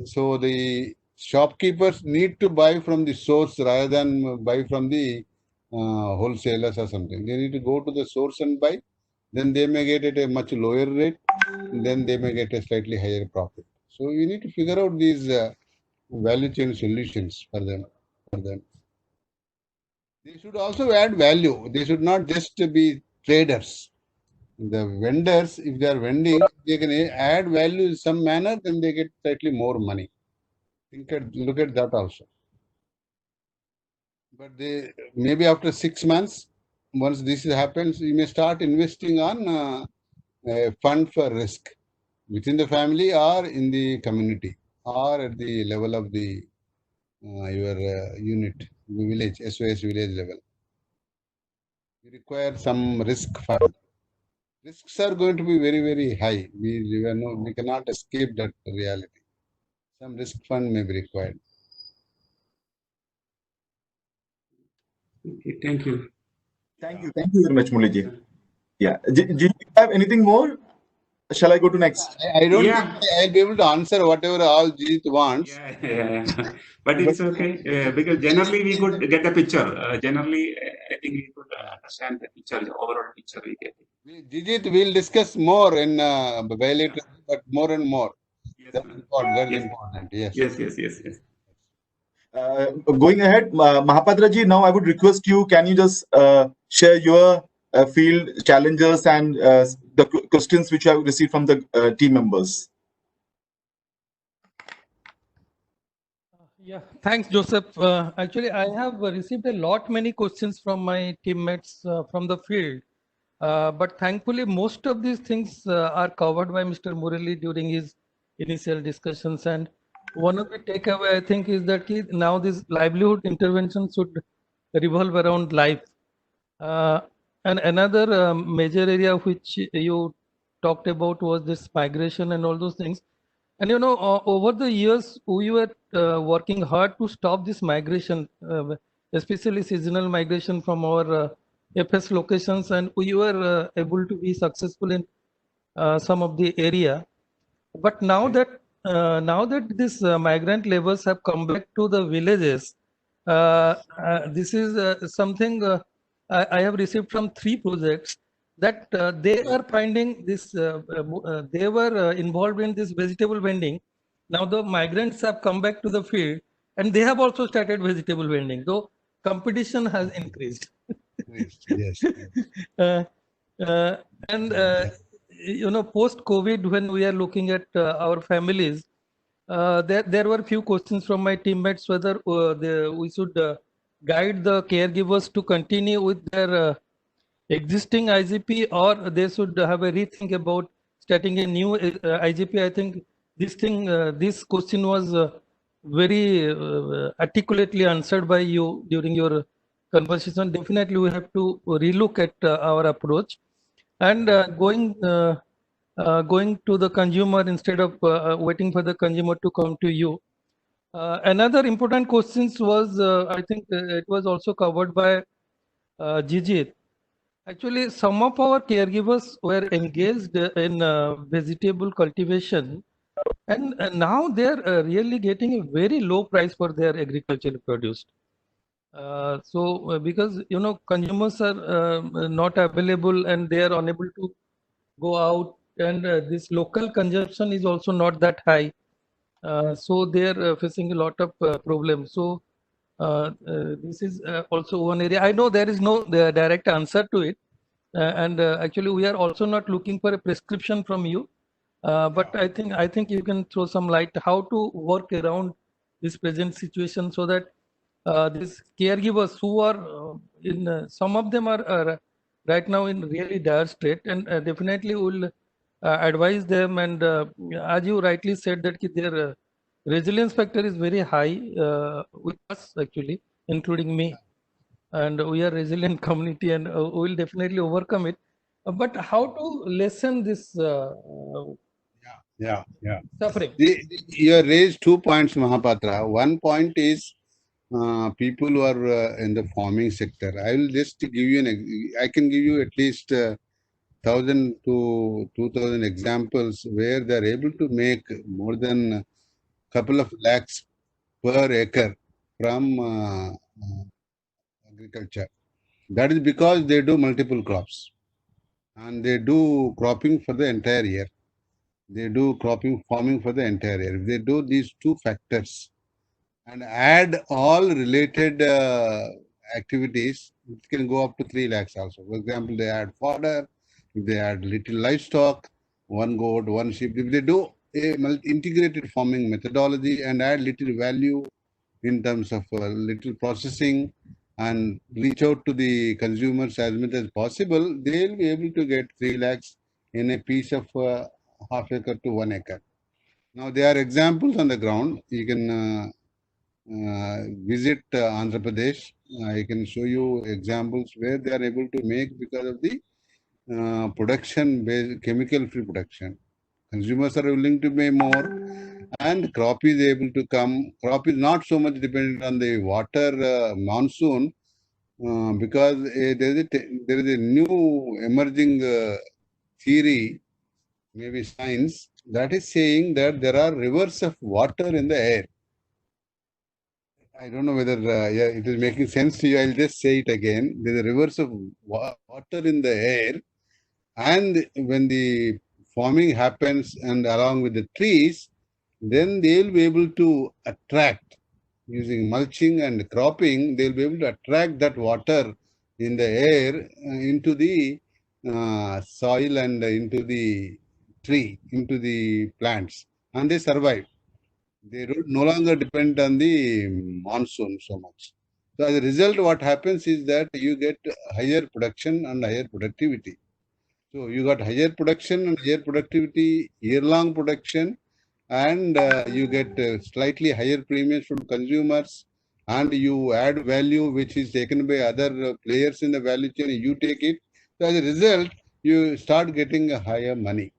So the shopkeepers need to buy from the source rather than buy from the wholesalers or something. They need to go to the source and buy. Then they may get at a much lower rate. Then they may get a slightly higher profit. So you need to figure out these value chain solutions for them. They should also add value. They should not just be traders. The vendors, if they are vending, they can add value in some manner, then they get slightly more money. Look at that also. But they maybe after 6 months, once this happens, you may start investing on a fund for risk within the family or in the community or at the level of the your unit, village, SOS village level. You require some risk fund. Risks are going to be very, very high. We cannot escape that reality. Some risk fund may be required. Okay, thank you. Thank you very much, Murli ji. Yeah. Do you have anything more? Shall I go to next? I don't Yeah. think I'll be able to answer whatever all Jit wants. Yeah. But it's okay because generally we could get the picture. Generally, I think we could understand the picture, the overall picture we get. Jijit, we'll discuss more in bilateral, but more and more. Yes, That's ma'am. important, very Yes. important. Yes. Yes. Going ahead, Mahapadra ji, now I would request you, can you just share your field challenges and the questions which you have received from the team members? Yeah, thanks, Joseph. Actually, I have received many questions from my teammates from the field. But thankfully, most of these things are covered by Mr. Murali during his initial discussions. And one of the takeaway, I think, is that now this livelihood intervention should revolve around life. And another major area which you talked about was this migration and all those things. And over the years, we were working hard to stop this migration, especially seasonal migration from our FS locations, and we were able to be successful in some of the area. But now that these migrant laborers have come back to the villages, this is something I have received from 3 projects that they are finding this. They were involved in this vegetable vending. Now the migrants have come back to the field, and they have also started vegetable vending. So competition has increased. Yes. uh, and post COVID, when we are looking at our families, there were few questions from my teammates whether we should guide the caregivers to continue with their existing IGP, or they should have a rethink about starting a new IGP. I think this question was very articulately answered by you during your conversation. Definitely, we have to relook at our approach and going to the consumer instead of waiting for the consumer to come to you. Another important questions was, I think it was also covered by Jijit. Actually, some of our caregivers were engaged in vegetable cultivation, and now they're really getting a very low price for their agricultural produce. Because consumers are not available and they are unable to go out, and this local consumption is also not that high. So they are facing a lot of problems. So this is also one area. I know there is no direct answer to it, and actually we are also not looking for a prescription from you. But I think you can throw some light how to work around this present situation so that these caregivers who are some of them are right now in really dire state, and definitely will advise them. And as you rightly said that their resilience factor is very high with us actually, including me, and we are resilient community, and we will definitely overcome it. But how to lessen this Yeah. suffering? You have raised 2 points, Mahapatra. One point is people who are in the farming sector. I will just give you I can give you at least 1,000 to 2,000 examples where they are able to make more than a couple of lakhs per acre from agriculture. That is because they do multiple crops and they do cropping for the entire year. They do farming for the entire year. If they do these 2 factors and add all related activities, it can go up to 3 lakhs also. For example, they add fodder, if they add little livestock, 1 goat, 1 sheep. If they do a integrated farming methodology and add little value in terms of little processing and reach out to the consumers as much as possible, they will be able to get 3 lakhs in a piece of half acre to 1 acre. Now, there are examples on the ground. You can visit Andhra Pradesh. I can show you examples where they are able to make because of the production-based, chemical-free production. Consumers are willing to pay more, and crop is able to come. Crop is not so much dependent on the water monsoon. because there is a new emerging theory, maybe science, that is saying that there are rivers of water in the air. I don't know whether yeah, it is making sense to you. I'll just say it again. There are rivers of water in the air, and when the farming happens and along with the trees, then they'll be able to attract, using mulching and cropping, they'll be able to attract that water in the air into the soil and into the tree, into the plants, and they survive. They don't no longer depend on the monsoon so much. So as a result, what happens is that you get higher production and higher productivity. So you got higher production and higher productivity, year-long production, and you get slightly higher premiums from consumers, and you add value which is taken by other players in the value chain. You take it. So as a result, you start getting a higher money.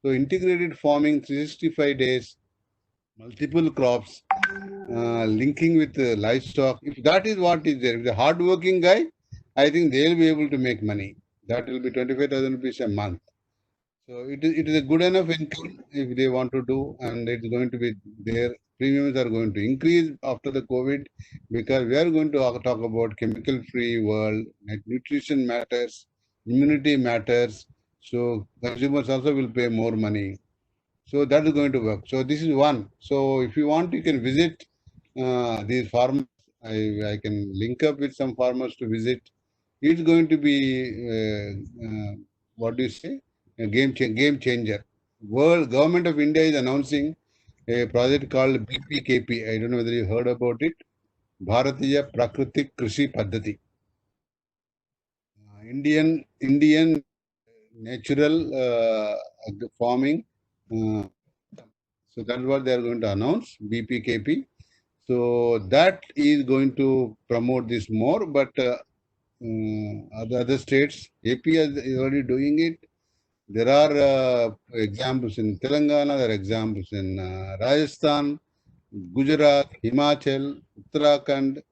So integrated farming, 365 days, multiple crops, linking with livestock. If that is what is there, if the hardworking guy, I think they'll be able to make money. That will be 25,000 rupees a month. So it is a good enough income if they want to do, and it's going to be their premiums are going to increase after the COVID, because we are going to talk about chemical-free world, nutrition matters, immunity matters. So consumers also will pay more money. So that is going to work. So this is one. So if you want, you can visit these farmers. I can link up with some farmers to visit. It's going to be what do you say? A game changer. World Government of India is announcing a project called BPKP. I don't know whether you heard about it. Bharatiya Prakritik Krishi Paddhati. Indian natural farming. So that's what they are going to announce, BPKP. So that is going to promote this more, but other states, AP is already doing it. There are examples in Telangana, there are examples in Rajasthan, Gujarat, Himachal, Uttarakhand.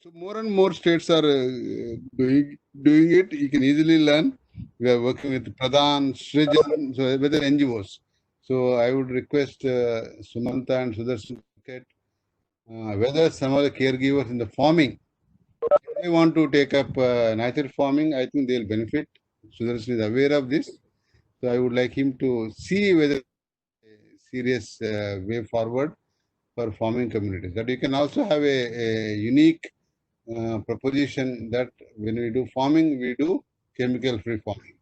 So more and more states are doing it. You can easily learn. We are working with Pradhan, Srijan, so with the NGOs. So I would request Sumanta and Sudarshan whether some of the caregivers in the farming, if they want to take up natural farming, I think they'll benefit. Sudarshan is aware of this. So I would like him to see whether serious way forward for farming communities. That you can also have a unique proposition that when we do farming, we do chemical-free farming.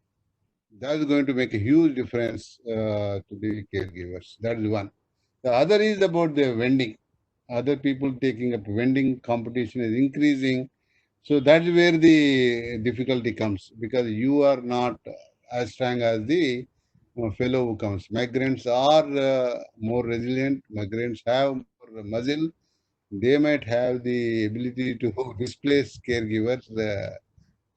That is going to make a huge difference to the caregivers. That is one. The other is about the vending. Other people taking up vending competition is increasing. So that's where the difficulty comes, because you are not as strong as the fellow who comes. Migrants are more resilient. Migrants have more muscle. They might have the ability to displace caregivers.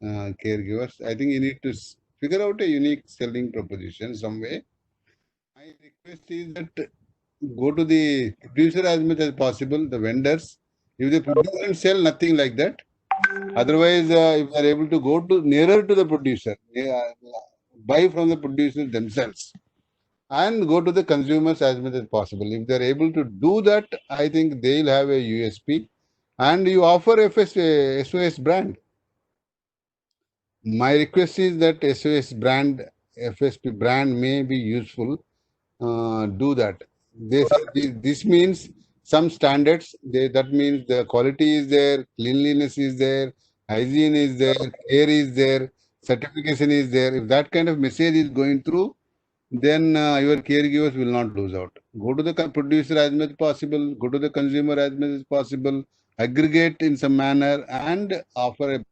I think you need to figure out a unique selling proposition some way. My request is that go to the producer as much as possible, the vendors. If they produce and sell, nothing like that. Otherwise, if they are able to go to nearer to the producer, buy from the producers themselves, and go to the consumers as much as possible. If they are able to do that, I think they'll have a USP. And you offer SOS brand. My request is that SOS brand, FSP brand may be useful. Do that. This means some standards. That means the quality is there, cleanliness is there, hygiene is there, care is there, certification is there. If that kind of message is going through, then your caregivers will not lose out. Go to the producer as much as possible, go to the consumer as much as possible, aggregate in some manner, and offer a,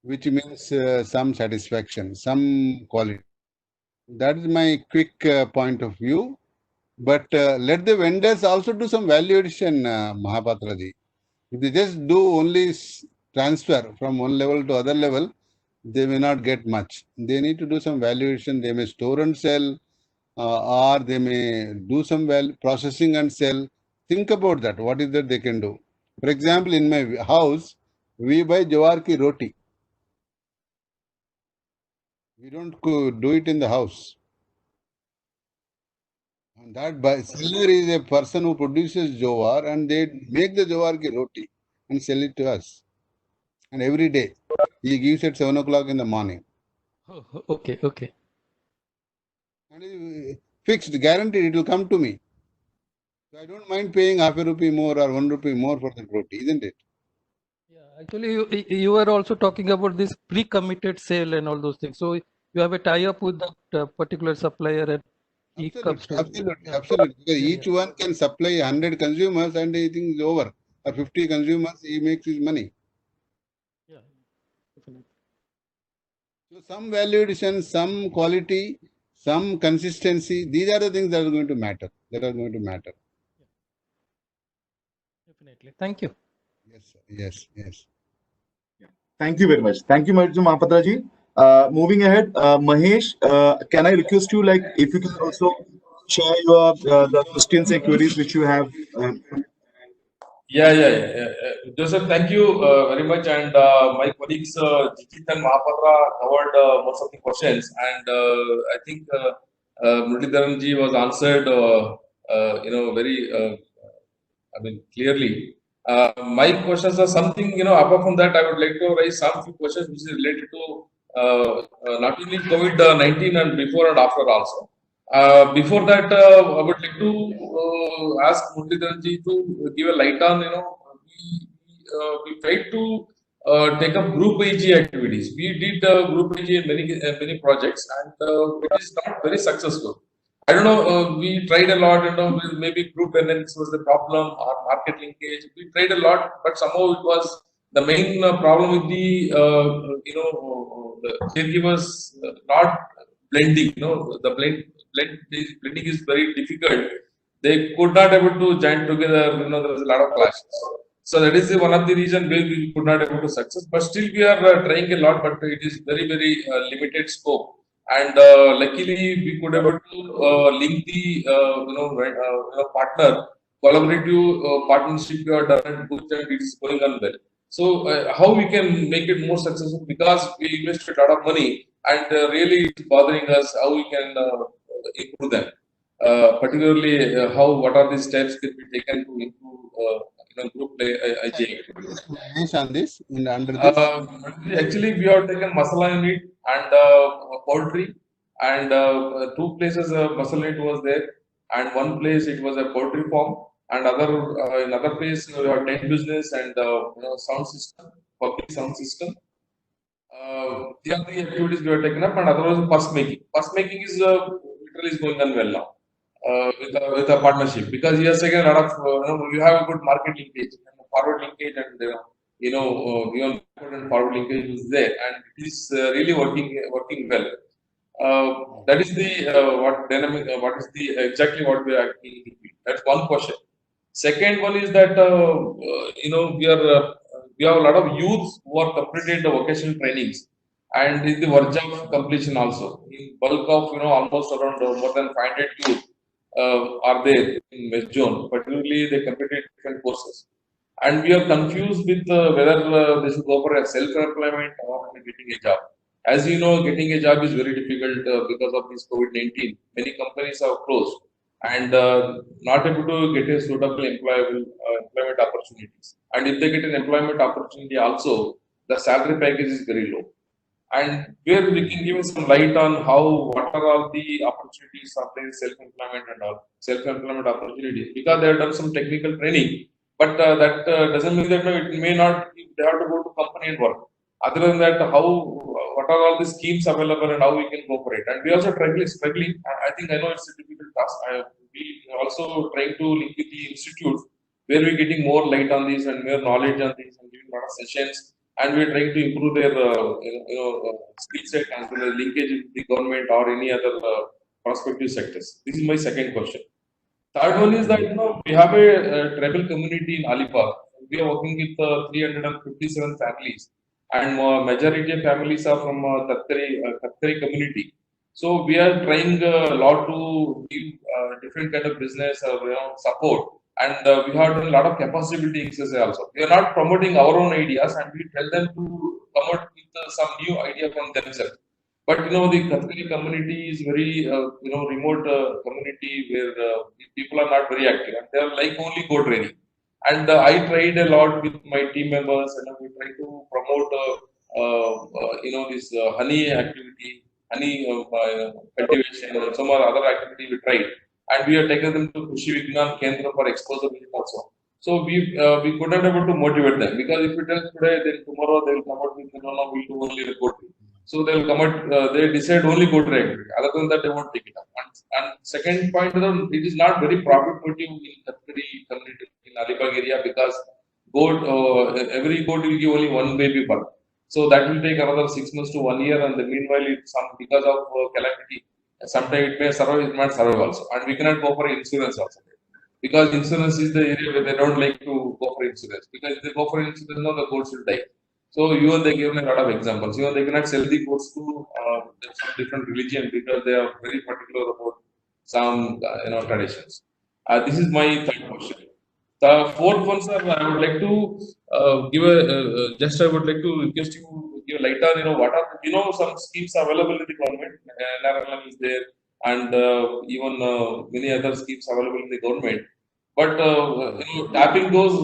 which means some satisfaction, some quality. That is my quick point of view. But let the vendors also do some value addition, Mahapatraji. If they just do only transfer from one level to other level, they may not get much. They need to do some value addition. They may store and sell, or they may do some processing and sell. Think about that. What is that they can do? For example, in my house, We buy jawar ki roti. We don't do it in the house. And that seller is a person who produces jawar, and they make the jawar ki roti and sell it to us. And every day he gives at 7 o'clock in the morning. Oh, okay, okay. And it's fixed, guaranteed, it will come to me. So I don't mind paying half a rupee more or 1 rupee more for the roti, isn't it? Yeah, actually, you were also talking about this pre-committed sale and all those things. So you have a tie-up with that particular supplier and he comes to Absolutely. Yeah. Because Yeah, each one can supply 100 consumers and I think it's over. Or 50 consumers, he makes his money. Yeah, definitely. So some value addition, some quality, some consistency, these are the things that are going to matter. Definitely. Thank you. Yes, sir. Yes. Thank you very much. Thank you, Mr. Mahapatra ji. Moving ahead, Mahesh, can I request you, like, if you can also share your the questions and queries which you have. Yeah. Joseph, thank you very much. And my colleagues, Jijit and Mahapatra, covered most of the questions. And I think Muralidharan ji was answered, very, clearly. My questions are something, apart from that, I would like to raise some few questions which is related to not only COVID-19 and before and after also. Before that, I would like to ask Muralidharan ji to give a light on, we tried to take up group AG activities. We did group AG in many projects, and it is not very successful. I don't know. We tried a lot. Maybe group NNs was the problem or market linkage. We tried a lot, but somehow it was the main problem with the caregivers not blending. Blending is very difficult. They could not able to join together. There was a lot of clashes. So that is one of the reason why we could not able to success. But still, we are trying a lot. But it is very limited scope. And luckily, we could able to link the partner collaborative partnership we have done and it is going on well. So how we can make it more successful, because we invested a lot of money and really it's bothering us how we can improve them. Particularly what are the steps that we taken to improve group IJ. On this, under this? Actually, we have taken masala unit and poultry, and two places masala unit was there, and one place it was a poultry farm, and in other place we have tent business and sound system, public sound system. The other activities we have taken up, and otherwise purse making. Purse making is literally is going on well now with a partnership, because yes, again, a lot of you have a good market linkage and forward linkage, and beyond backward and forward linkage is there, and it is really working well. That is the what dynamic. What is the exactly what we are acting. That's one question. Second one is that we have a lot of youths who are completed the vocational trainings, and in the verge of completion also. In bulk of almost around more than 500 youth are there in West Zone. Particularly, they completed different courses, and we are confused with whether they should go for a self-employment or getting a job. As you know, getting a job is very difficult because of this COVID-19. Many companies are closed and not able to get a suitable employment opportunities. And if they get an employment opportunity also, the salary package is very low. And where we can give some light on what are all the opportunities of the self-employment and all self-employment opportunities, because they have done some technical training, but that doesn't mean that it may not, they have to go to company and work. Other than that, what are all the schemes available and how we can go for it? And we also struggling. I think I know it's a difficult task. We also trying to link with the institute where we're getting more light on this and more knowledge on this and giving a lot of sessions. And we're trying to improve their skill set as well as linkage with the government or any other prospective sectors. This is my second question. Third one is that we have a tribal community in Alipur. We are working with 357 families, and majority of families are from Tatkari community. So we are trying a lot to give different kind of business or support And we have done a lot of capacity building exercise also. We are not promoting our own ideas, and we tell them to come out with some new idea from themselves. But the Kathakali community is very remote community where people are not very active, and they are like only go training. And I tried a lot with my team members, and we try to promote this honey activity, honey cultivation, and some other activity we tried, and we have taken them to Krishi Vignan Kendra for exposure visit also. So we could not able to motivate them, because if we tell today, then tomorrow they will come out with no, we'll do only report. So they will come out, they decide only go to activity. Other than that, they won't take it up. And second point, it is not very profit motive in Kathakali community in Alibag area, because goat, every goat will give only one baby birth. So that will take another 6 months to 1 year, and meanwhile, because of calamity, sometimes it may survive, it might survive also. And we cannot go for insurance also, because insurance is the area where they don't like to go for insurance. Because if they go for insurance, now the goats will die. So even they give a lot of examples. They cannot sell the goats to some different religion, because they are very particular about some traditions. This is my third question. The fourth one, sir, I would like to give I would like to request you to give a light on, what are, some schemes available in the government. NRLM is there, and even many other schemes available in the government. But, tapping those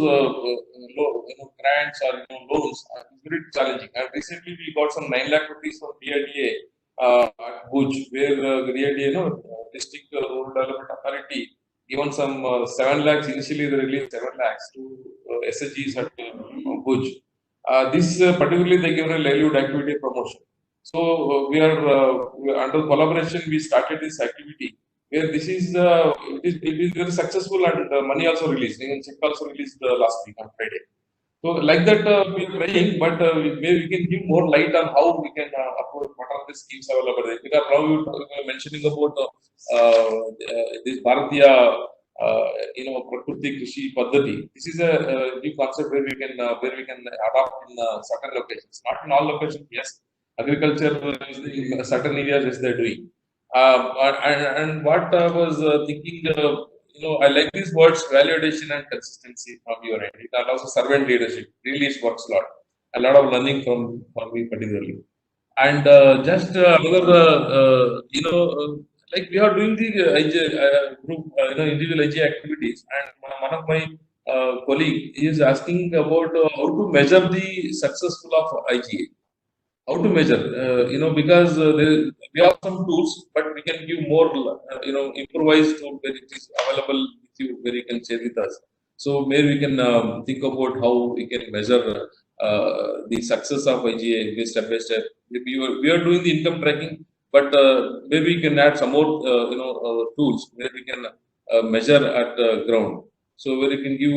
grants or loans is very challenging. And recently we got some 9 lakh rupees from DIDA at Bhuj, where DIDA, District Rural Development Authority, given some 7 lakhs. Initially they released 7 lakhs to SHGs at Bhuj. This particularly they given a livelihood activity promotion. So we are under collaboration. We started this activity where this is it is very successful, and money also released. Check also released last week on Friday. So like that we are trying, but maybe we can give more light on how we can approach what are the schemes available there. Because now you were mentioning about this Bharatiya Prakriti Krishi Paddhati. This is a new concept where we can adopt in certain locations, not in all locations. Yes, agriculture in certain areas, yes, they're doing. And what I was thinking, I like these words, validation and consistency from your end. It allows a servant leadership. Really, it works a lot of learning from me particularly. And just another, like we are doing the IG group, individual IG activities, and one of my colleague is asking about how to measure the successful of IGA. How to measure, because we have some tools, but we can give more, improvised tool where it is available with you, where you can share with us. So maybe we can think about how we can measure the success of IGA step by step. We are doing the income tracking, but maybe we can add some more, tools where we can measure at ground. So where you can give,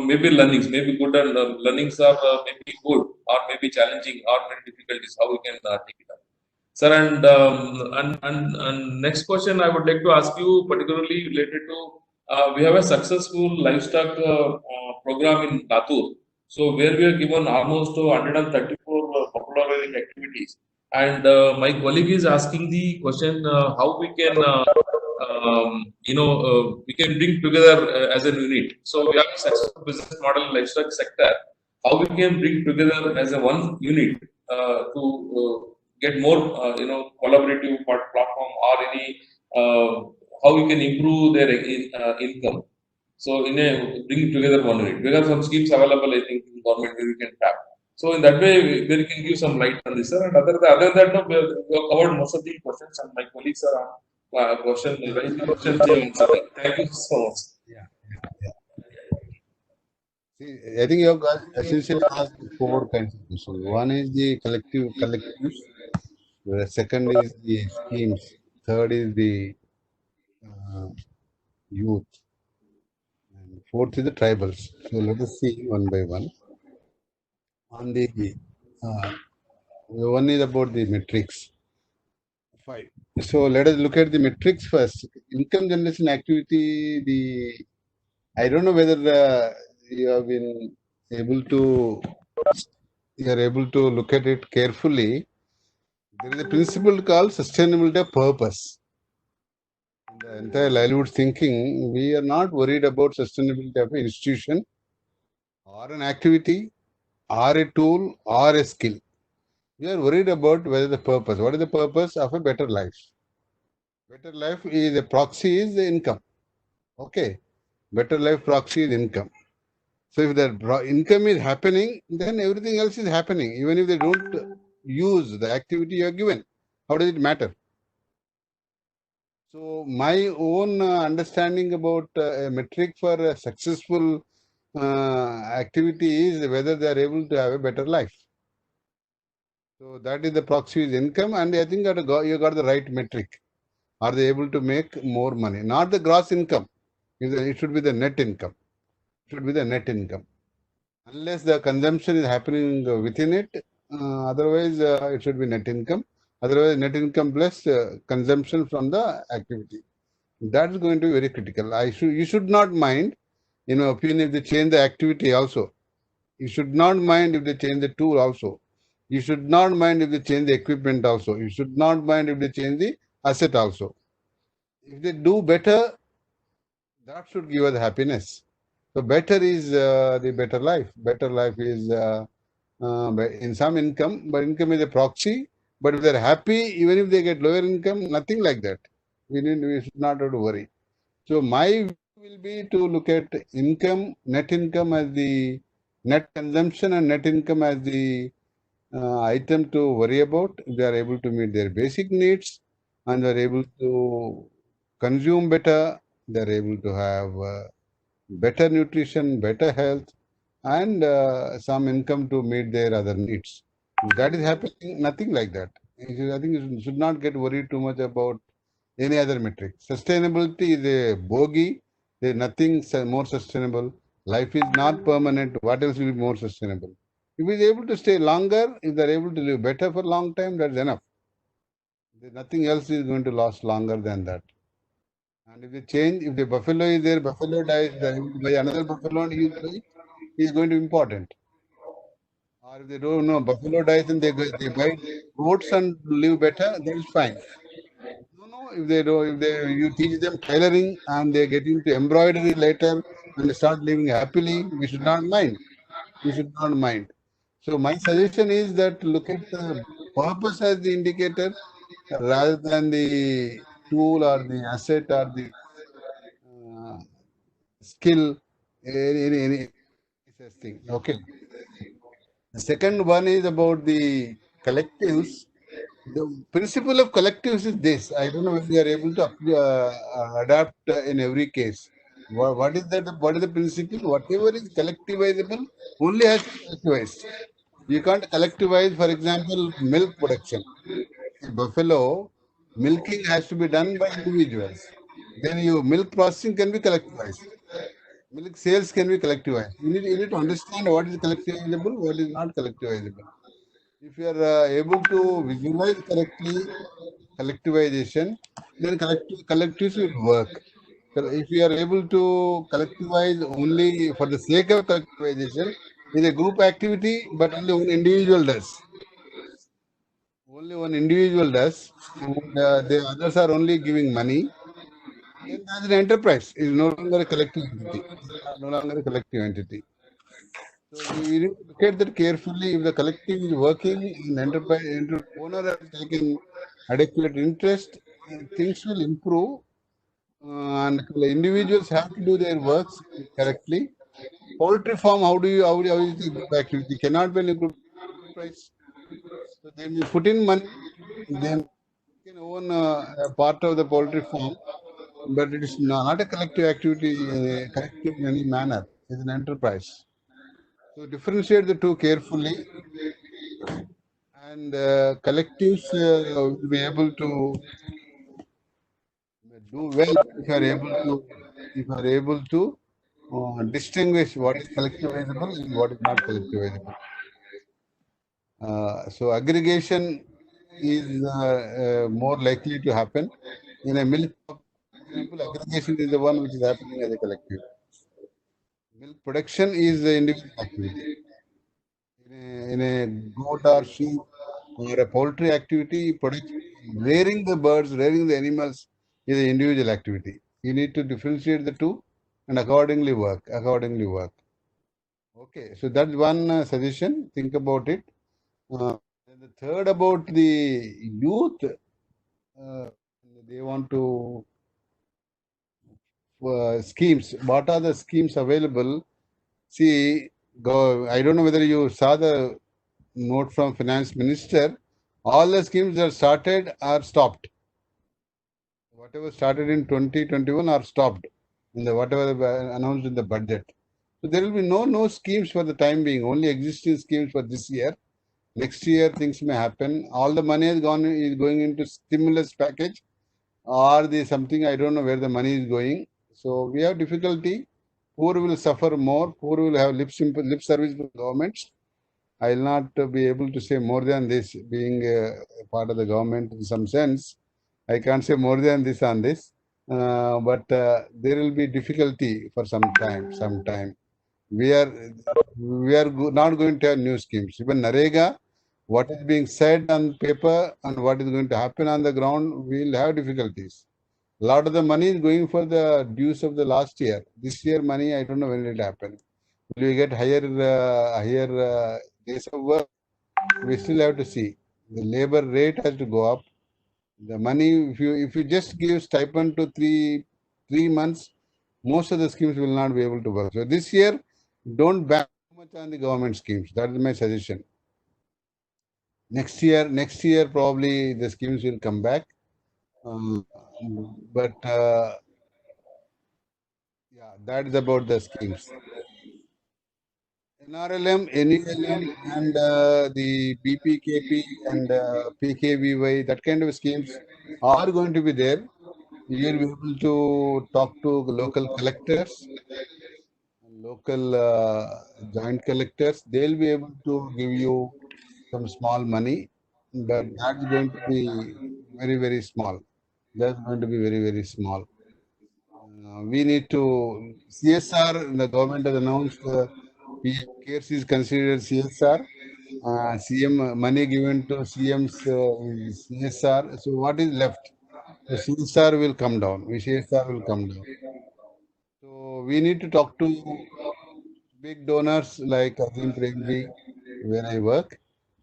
maybe learnings, maybe good, and learnings are maybe good, or maybe challenging, or maybe difficulties, how we can take it up. Sir, and next question I would like to ask you, particularly related to, we have a successful livestock program in Latur. So where we are given almost 134 popularizing activities. And my colleague is asking the question, how we can we can bring together as a unit. So we have a successful business model in livestock sector. How we can bring together as a one unit to get more, collaborative platform, or any how we can improve their income. So bring together one unit. There are some schemes available, I think, in government where we can tap. So in that way, we can give some light on this, sir. And other than that, we have covered most of the questions, and my colleagues are on. Thank you so much. Yeah. See, I think you have got essentially asked 4 kinds of questions. One is the collectives. The second is the schemes. Third is the youth. And fourth is the tribals. So let us see one by one. On the one is about the metrics. 5. So let us look at the metrics first. Income generation activity. I don't know whether you have been able to. You are able to look at it carefully. There is a principle called sustainability of purpose. the entire livelihood thinking, we are not worried about sustainability of an institution or an activity or a tool or a skill. We are worried about whether the purpose. What is the purpose of a better life? Better life is a proxy is the income. Okay. Better life proxy is income. So if the income is happening, then everything else is happening. Even if they don't use the activity you are given, how does it matter? So my own understanding about a metric for a successful activity is whether they are able to have a better life. So that is the proxy is income, and I think you got the right metric. Are they able to make more money? Not the gross income. It should be the net income. It should be the net income. Unless the consumption is happening within it, otherwise it should be net income. Otherwise, net income plus consumption from the activity. That's going to be very critical. You should not mind, in my opinion, if they change the activity also. You should not mind if they change the tool also. You should not mind if they change the equipment also. You should not mind if they change the asset also. If they do better, that should give us happiness. So better is the better life. Better life is in some income, but income is a proxy. But if they're happy, even if they get lower income, nothing like that. We should not have to worry. So my view will be to look at income, net income as the net consumption and net income as the item to worry about. If they are able to meet their basic needs and they are able to consume better, they are able to have better nutrition, better health, and some income to meet their other needs. If that is happening, nothing like that. I think you should not get worried too much about any other metric. Sustainability is a bogey. There is nothing more sustainable. Life is not permanent. What else will be more sustainable? If he is able to stay longer, if they are able to live better for a long time, that's enough. Nothing else is going to last longer than that. And if they change, if the buffalo is there, buffalo dies, they will buy another buffalo and he is going to be important. Or if they don't know, buffalo dies and they buy goats and live better, that is fine. No, if they do, you teach them tailoring and they get into embroidery later and they start living happily, we should not mind. We should not mind. So my suggestion is that look at the purpose as the indicator rather than the tool or the asset or the skill, any such thing. Okay. The second one is about the collectives. The principle of collectives is this. I don't know if we are able to adapt in every case. What is that? What is the principle? Whatever is collectivizable only has to be collectivized. You can't collectivize, for example, milk production. In buffalo, milking has to be done by individuals. Then milk processing can be collectivized. Milk sales can be collectivized. You need to understand what is collectivizable, what is not collectivizable. If you are able to visualize correctly collectivization, then collectives will work. So if you are able to collectivize only for the sake of collectivization, it's a group activity, but only one individual does. Only one individual does, and the others are only giving money. Then as an enterprise, is no longer a collective entity. No longer a collective entity. So we need to look at that carefully. If the collective is working in enterprise, owner has taken adequate interest, things will improve. And the individuals have to do their works correctly. Poultry farm, how is the group activity? Cannot be a group enterprise. So they will put in money, then can own a part of the poultry farm, but it is not a collective activity, collective in any manner. It's an enterprise. So differentiate the two carefully, and collectives will be able to do well if you are able to distinguish what is collectivizable and what is not collectivizable. So aggregation is more likely to happen in a milk. For example, aggregation is the one which is happening as a collective. Milk production is the individual activity. In a goat or sheep or a poultry activity, rearing the birds, rearing the animals is an individual activity. You need to differentiate the two and accordingly work. Okay, so that's one suggestion. Think about it. And the third about the youth, they want to schemes. What are the schemes available? See, I don't know whether you saw the note from Finance Minister. All the schemes are started or stopped. Whatever started in 2021 are stopped in the whatever announced in the budget. So there will be no schemes for the time being. Only existing schemes for this year. Next year things may happen. All the money is going into stimulus package or the something, I don't know where the money is going. So we have difficulty. Poor will suffer more. Poor will have lip service to governments. I will not be able to say more than this, being a part of the government in some sense. I can't say more than this on this. But there will be difficulty for some time. We are not going to have new schemes. Even Narega, what is being said on paper and what is going to happen on the ground, we will have difficulties. A lot of the money is going for the dues of the last year. This year money, I don't know when it will happen. Will we get higher days of work? We still have to see. The labor rate has to go up. The money, if you just give stipend to three months, most of the schemes will not be able to work. So this year, don't bank too much on the government schemes. That is my suggestion. Next year probably the schemes will come back. But yeah, that is about the schemes. NRLM, NELM, and the BPKP and PKVY, that kind of schemes are going to be there. You will be able to talk to local collectors, local joint collectors. They'll be able to give you some small money, but that's going to be very, very small. That's going to be very, very small. We need to CSR. The government has announced PM CARES is considered CSR. CM money given to CM's is CSR. So what is left? The CSR will come down. CSR will come down. So we need to talk to big donors like Azim Premji, where I work.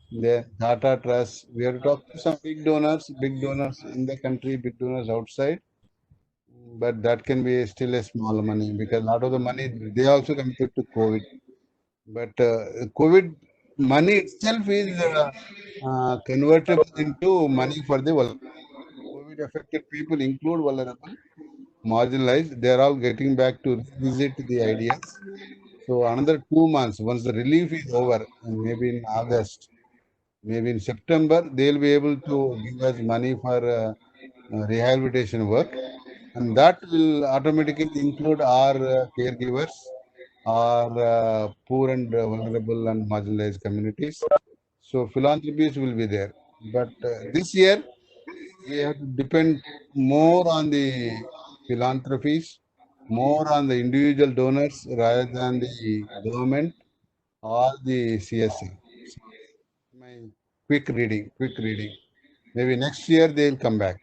Then Tata Trust. We have to talk to some big donors in the country, big donors outside. But that can be still a small money because a lot of the money they also compared to COVID. But COVID money itself is convertible into money for the vulnerable. COVID affected people include vulnerable, marginalized. They are all getting back to revisit the ideas. So another 2 months, once the relief is over, and maybe in August, maybe in September, they'll be able to give us money for rehabilitation work. And that will automatically include our caregivers, our poor and vulnerable and marginalized communities. So philanthropies will be there. But this year, we have to depend more on the philanthropies, more on the individual donors rather than the government or the CSA. My quick reading. Maybe next year they'll come back.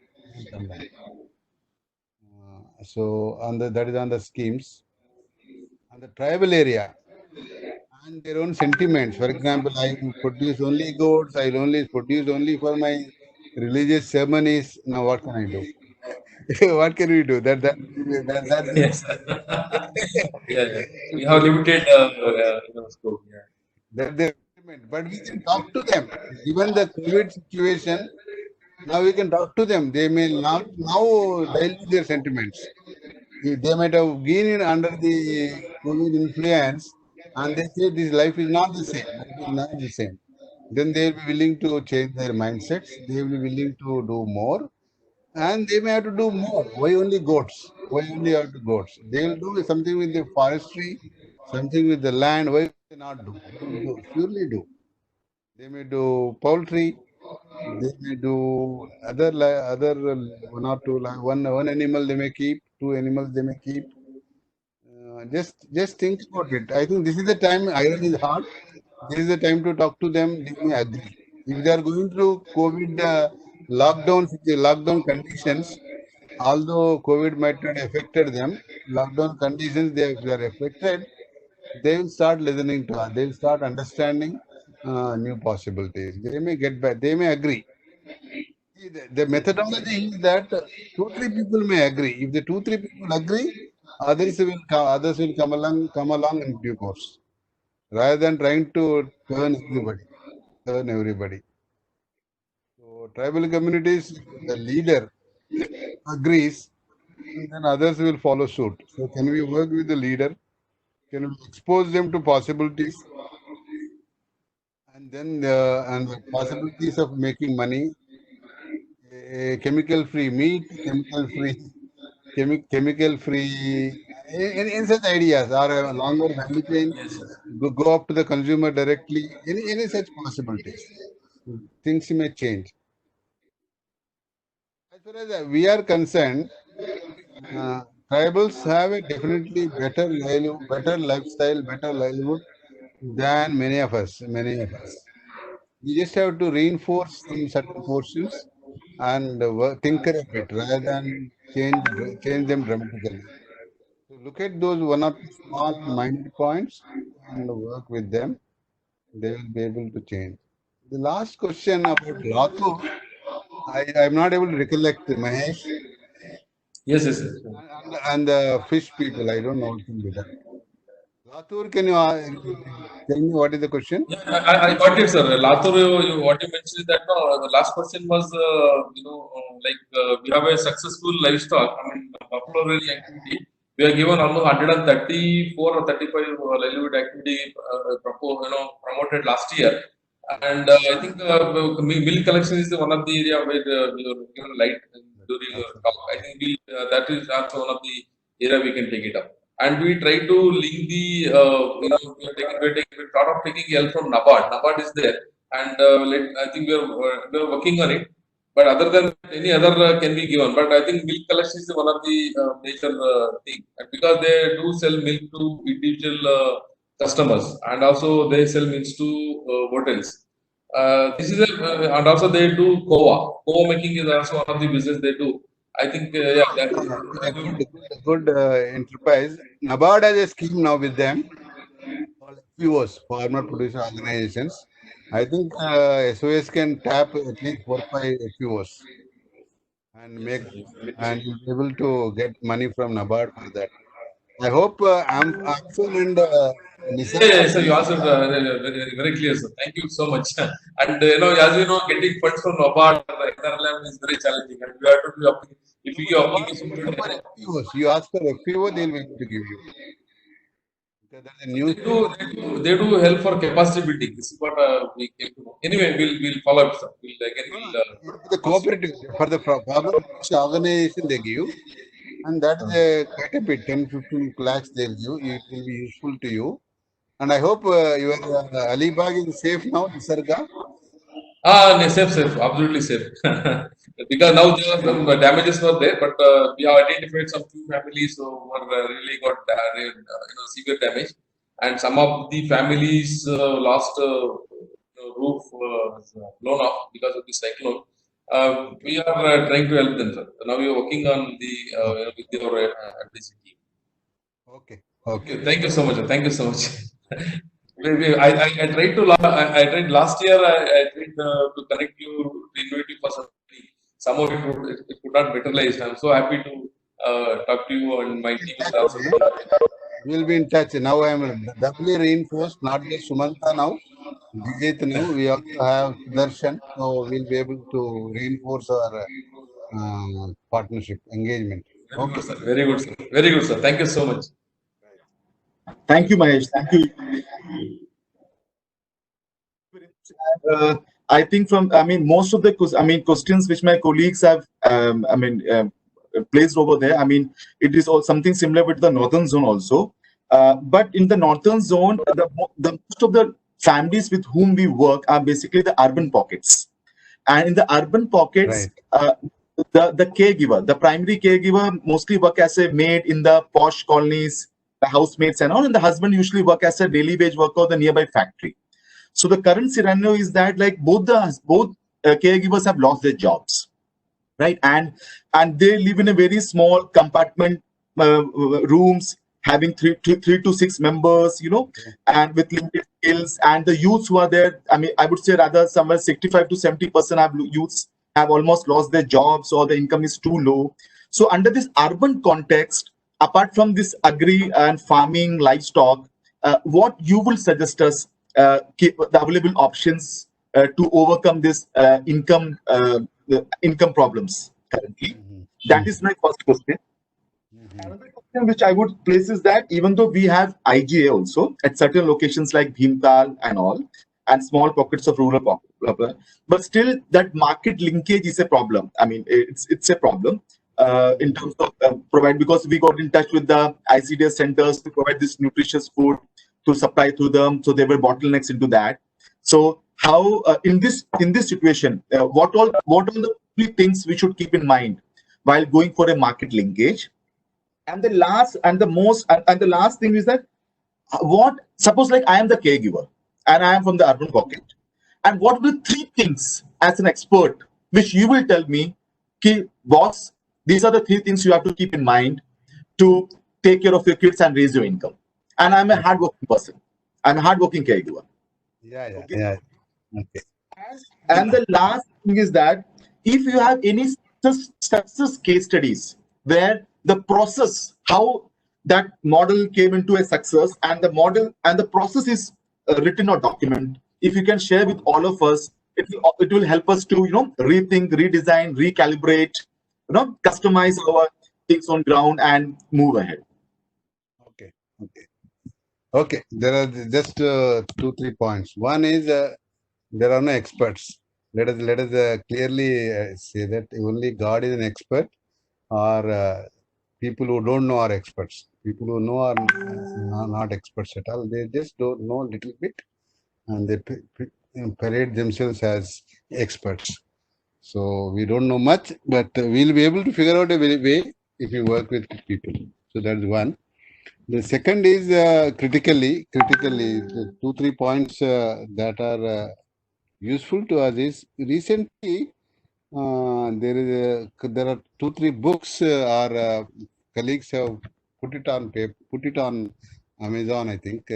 So that is on the schemes. On the tribal area and their own sentiments. For example, I produce only goats. I will only produce only for my religious ceremonies. Now what can I do? What can we do? Yes. Yeah. We have limited scope. Yeah. That's the sentiment. But we can talk to them. Given the COVID situation, now we can talk to them. They may not now dilute their sentiments. They might have been under the COVID influence and they say this life is not the same. Life is not the same. Then they will be willing to change their mindsets. They will be willing to do more. And they may have to do more. Why only goats? Why only have to goats? They will do something with the forestry, something with the land. Why they not do? Surely do. They may do poultry. They may do other one or two one animal they may keep, two animals they may keep. Just think about it. I think this is the time. Iron is hard. This is the time to talk to them. They may agree. If they are going through COVID lockdown conditions, although COVID might not affected them, lockdown conditions, if they are affected, they will start listening to us. They will start understanding new possibilities. They may get back. They may agree. The methodology is that 2-3 people may agree. If the 2-3 people agree, others will come along in due course, rather than trying to turn everybody. So tribal communities, the leader agrees, and then others will follow suit. So can we work with the leader? Can we expose them to possibilities? And then and the possibilities of making money, chemical-free meat, chemical-free, in such ideas, or a longer value chain, go up to the consumer directly, any such possibilities. Things may change. As far as we are concerned, tribals have a definitely better lifestyle, better livelihood than many of us. We just have to reinforce some certain portions and tinker a bit rather than change them dramatically. So look at those one or two small minor points and work with them. They will be able to change. The last question about Ratu, I am not able to recollect, Mahesh. Yes, yes, yes. And the fish people, I don't know anything better. Latur, can you tell me what is the question? Yeah, I got it, sir. Latur, what you mentioned is that the last question was, we have a successful livestock. I mean, buffalo rearing activity. We are given almost 134 or 35 livelihood activity promoted last year. And I think milk collection is one of the area where we were given light during your talk. I think that is also one of the area we can take it up. And we try to link the, we're thought of taking help from NABARD. NABARD is there, and I think we're working on it. But other than any other can be given. But I think milk collection is one of the major thing, and because they do sell milk to individual customers, and also they sell milk to hotels. This is and also they do koa. Koa making is also one of the business they do. I think good enterprise. NABARD has a scheme now with them, FPOs, farmer producer organizations. I think SOS can tap at least 4-5 FPOs and you'll be able to get money from NABARD for that. I hope Amphon and so you answered very clear, sir. Thank you so much. And as you know, getting funds from NABARD is very challenging, and we have to be if you give application. You ask for FPO, they'll be able to give you. They do help for capacity building. This is what we came to know. Anyway, we'll follow up, sir. The cooperative for the organization they give, and that is quite a bit, 10-15 lakhs they'll give. It will be useful to you. And I hope your Alibag is safe now, Nisarga. Safe, absolutely safe. Because now there are some damages were there, but we have identified some few families who were really got severe damage, and some of the families lost roof blown off because of the cyclone. We are trying to help them, sir. Now we are working on the with our advocacy team. Okay. Thank you so much. Thank you so much. I tried last year. I tried to connect you, to invite you for something. Somehow it could not materialize. I'm so happy to talk to you, and my team is also. We'll be in touch. Now I am doubly reinforced, not just Sumanta now. Vijay now, we also have Darshan, so we'll be able to reinforce our partnership, engagement. Okay, sir. Very good, sir. Very good, sir. Thank you so much. Thank you, Mahesh. Thank you. I think most of the questions which my colleagues have, placed over there. It is all something similar with the northern zone also. But in the northern zone, the most of the families with whom we work are basically the urban pockets, and in the urban pockets, the caregiver, the primary caregiver, mostly work as a maid in the posh colonies, the housemates and all, and the husband usually work as a daily wage worker in the nearby factory. So the current scenario is that both caregivers have lost their jobs. right? And they live in a very small compartment rooms, having three to six members, and with limited skills. And the youths who are there, I mean, I would say rather somewhere 65 to 70% of youths have almost lost their jobs, or the income is too low. So under this urban context, apart from this agri and farming livestock, what you will suggest us the available options to overcome this income problems currently? That is my first question. Another question which I would place is that even though we have IGA also at certain locations like Bhimtal and all, and small pockets of rural pockets, but still that market linkage is a problem. I mean, it's a problem in terms of provide, because we got in touch with the ICDS centers to provide this nutritious food to supply to them, so there were bottlenecks into that. So how in this situation, what all the three things we should keep in mind while going for a market linkage? And the last and the most and the last thing is that what, suppose like I am the caregiver and I am from the urban pocket, and what will three things as an expert which you will tell me, ki, boss, these are the three things you have to keep in mind to take care of your kids and raise your income? And I'm a hardworking person. I'm a hardworking caregiver. Okay. And the last thing is that if you have any success case studies where the process, how that model came into a success, and the model and the process is written or document, if you can share with all of us, it will help us to rethink, redesign, recalibrate, customize our things on ground and move ahead. Okay. There are just 2-3 points. One is there are no experts. Let us clearly say that only God is an expert, or people who don't know are experts. People who know are not experts at all. They just don't know a little bit, and they parade themselves as experts. So we don't know much, but we'll be able to figure out a way if you work with people. So that's one. The second is critically, the 2-3 points that are useful to us is recently there are 2-3 books our colleagues have put it on Amazon, I think,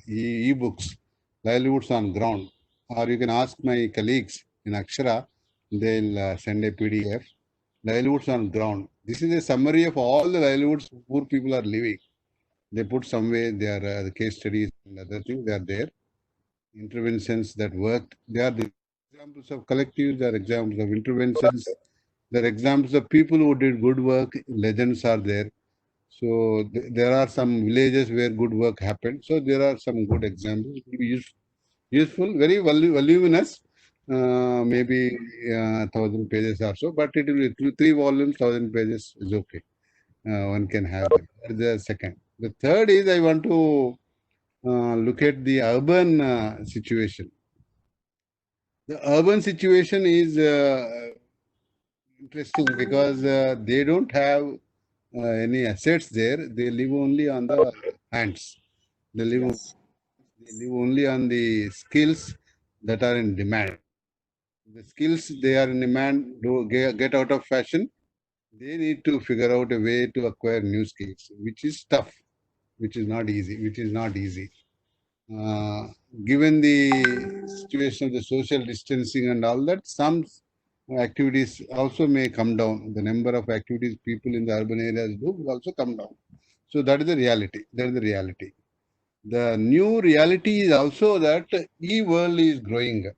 e-books, livelihoods on ground. Or you can ask my colleagues in Akshara, they'll send a PDF, livelihoods on ground. This is a summary of all the livelihoods poor people are living. They put somewhere their the case studies and other things, they are there. Interventions that worked. They are the examples of collectives, they are examples of interventions, they are examples of people who did good work, legends are there. So there are some villages where good work happened. So there are some good examples. It will be useful, very voluminous, maybe 1,000 pages or so, but it will be 3 volumes, 1,000 pages is okay. One can have it. That's the second. The third is I want to look at the urban situation. The urban situation is interesting because they don't have any assets there. They live only on the hands. They live only on the skills that are in demand. The skills they are in demand get out of fashion. They need to figure out a way to acquire new skills, which is tough, which is not easy. Given the situation of the social distancing and all that, some activities also may come down. The number of activities people in the urban areas do will also come down. So that is the reality. The new reality is also that e-world is growing,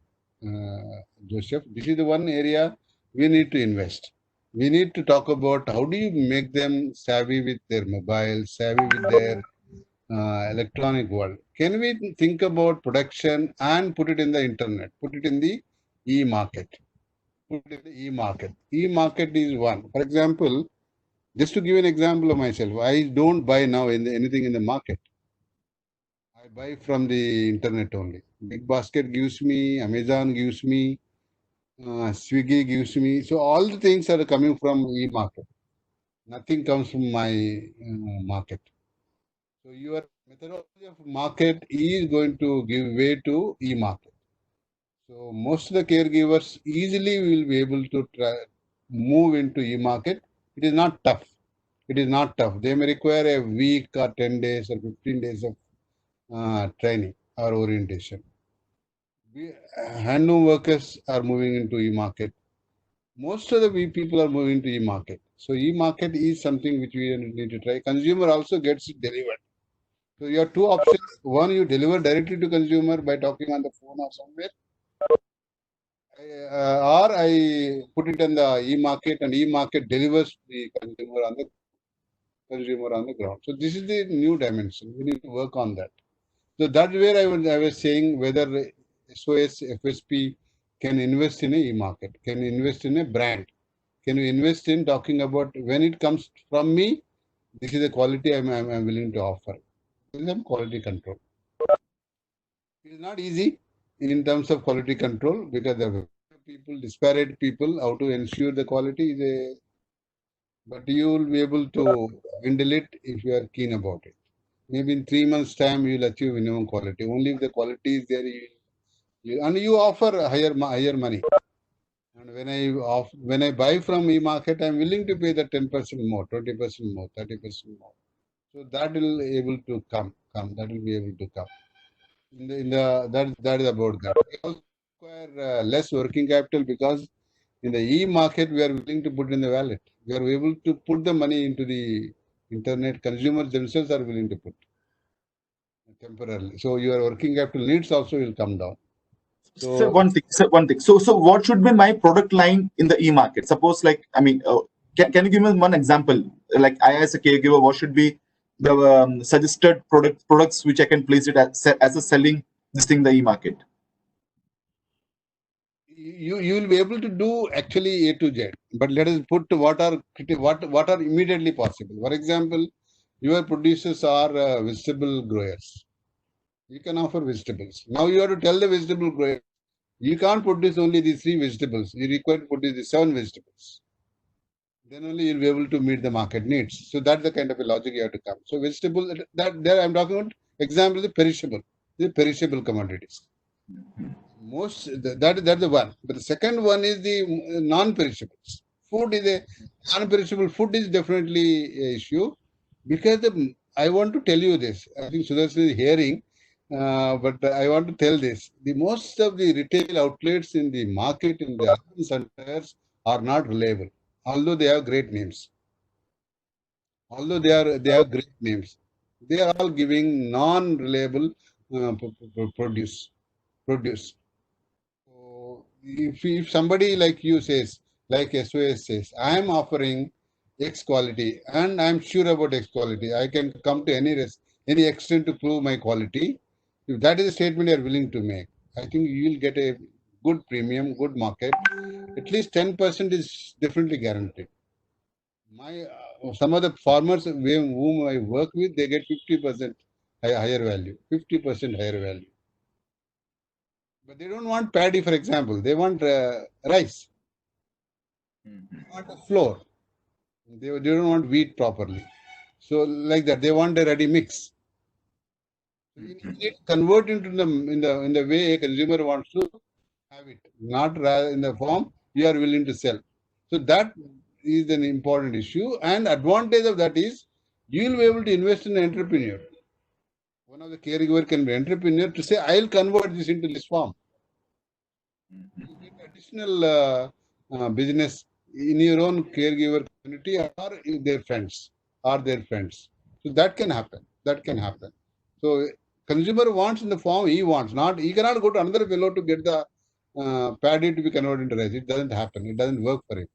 Joseph. This is the one area we need to invest. We need to talk about how do you make them savvy with their mobile, savvy with their electronic world. Can we think about production and put it in the internet, put it in the e-market? E-market is one. For example, just to give an example of myself, I don't buy now anything in the market. I buy from the internet only. Big Basket gives me, Amazon gives me, Swiggy gives me. So all the things are coming from e-market. Nothing comes from my market. So your methodology of market is going to give way to e-market. So most of the caregivers easily will be able to move into e-market, it is not tough. It is not tough. They may require a week or 10 days or 15 days of training or orientation. Handloom workers are moving into e-market. Most of the people are moving to e-market. So e-market is something which we need to try. Consumer also gets it delivered. So you have two options. One, you deliver directly to consumer by talking on the phone or somewhere. Or I put it in the e-market and e-market delivers the consumer on the ground. So this is the new dimension. We need to work on that. So that's where I was saying whether SOS, FSP can invest in a e-market, can invest in a brand, can you invest in talking about when it comes from me, this is the quality I'm willing to offer. This is quality control. It is not easy in terms of quality control because the people, disparate people, how to ensure the quality is a, but you will be able to handle it if you are keen about it. Maybe in 3 months' time you will achieve minimum quality. Only if the quality is there, and you offer higher money. And when I buy from e-market, I'm willing to pay the 10% more, 20% more, 30% more. So that will able to come. That will be able to come. That is about that. We also require less working capital because in the e-market we are willing to put in the wallet. We are able to put the money into the internet. Consumers themselves are willing to put temporarily. So your working capital needs also will come down. So one thing. So what should be my product line in the e-market? Suppose, like, I mean, can you give me one example? Like, I as a caregiver, what should be the suggested products which I can place it as a selling this thing in the e-market? You will be able to do actually A to Z, but let us put what are immediately possible. For example, your producers are vegetable growers. You can offer vegetables. Now you have to tell the vegetable grower, you can't produce only these 3 vegetables. You require to produce the 7 vegetables. Then only you'll be able to meet the market needs. So that's the kind of a logic you have to come. So vegetable, that there I'm talking about example, the perishable commodities. That's the one. But the second one is the non-perishables. Food is a non-perishable food is definitely an issue because I want to tell you this. I think Sudarshan is hearing, but I want to tell this. The most of the retail outlets in the market in the urban centers are not reliable, although they have great names. Although they have great names, they are all giving non-reliable produce. So if somebody like you says, like SOS says, I am offering X quality and I'm sure about X quality, I can come to any extent to prove my quality. If that is a statement you are willing to make, I think you will get a good premium, good market. At least 10% is definitely guaranteed. Some of the farmers whom I work with, they get 50% higher value, 50% higher value. But they don't want paddy, for example. They want rice. They want a flour. They don't want wheat properly. So like that, they want a ready mix. So you need to convert into in the way a consumer wants to have it, not rather in the form you are willing to sell. So that is an important issue, and advantage of that is you will be able to invest in an entrepreneur. One of the caregiver can be entrepreneur to say, I'll convert this into this form. You get additional business in your own caregiver community or their friends. So that can happen. So consumer wants in the form he wants. He cannot go to another fellow to get the paddy to be converted into rice. It doesn't happen. It doesn't work for him.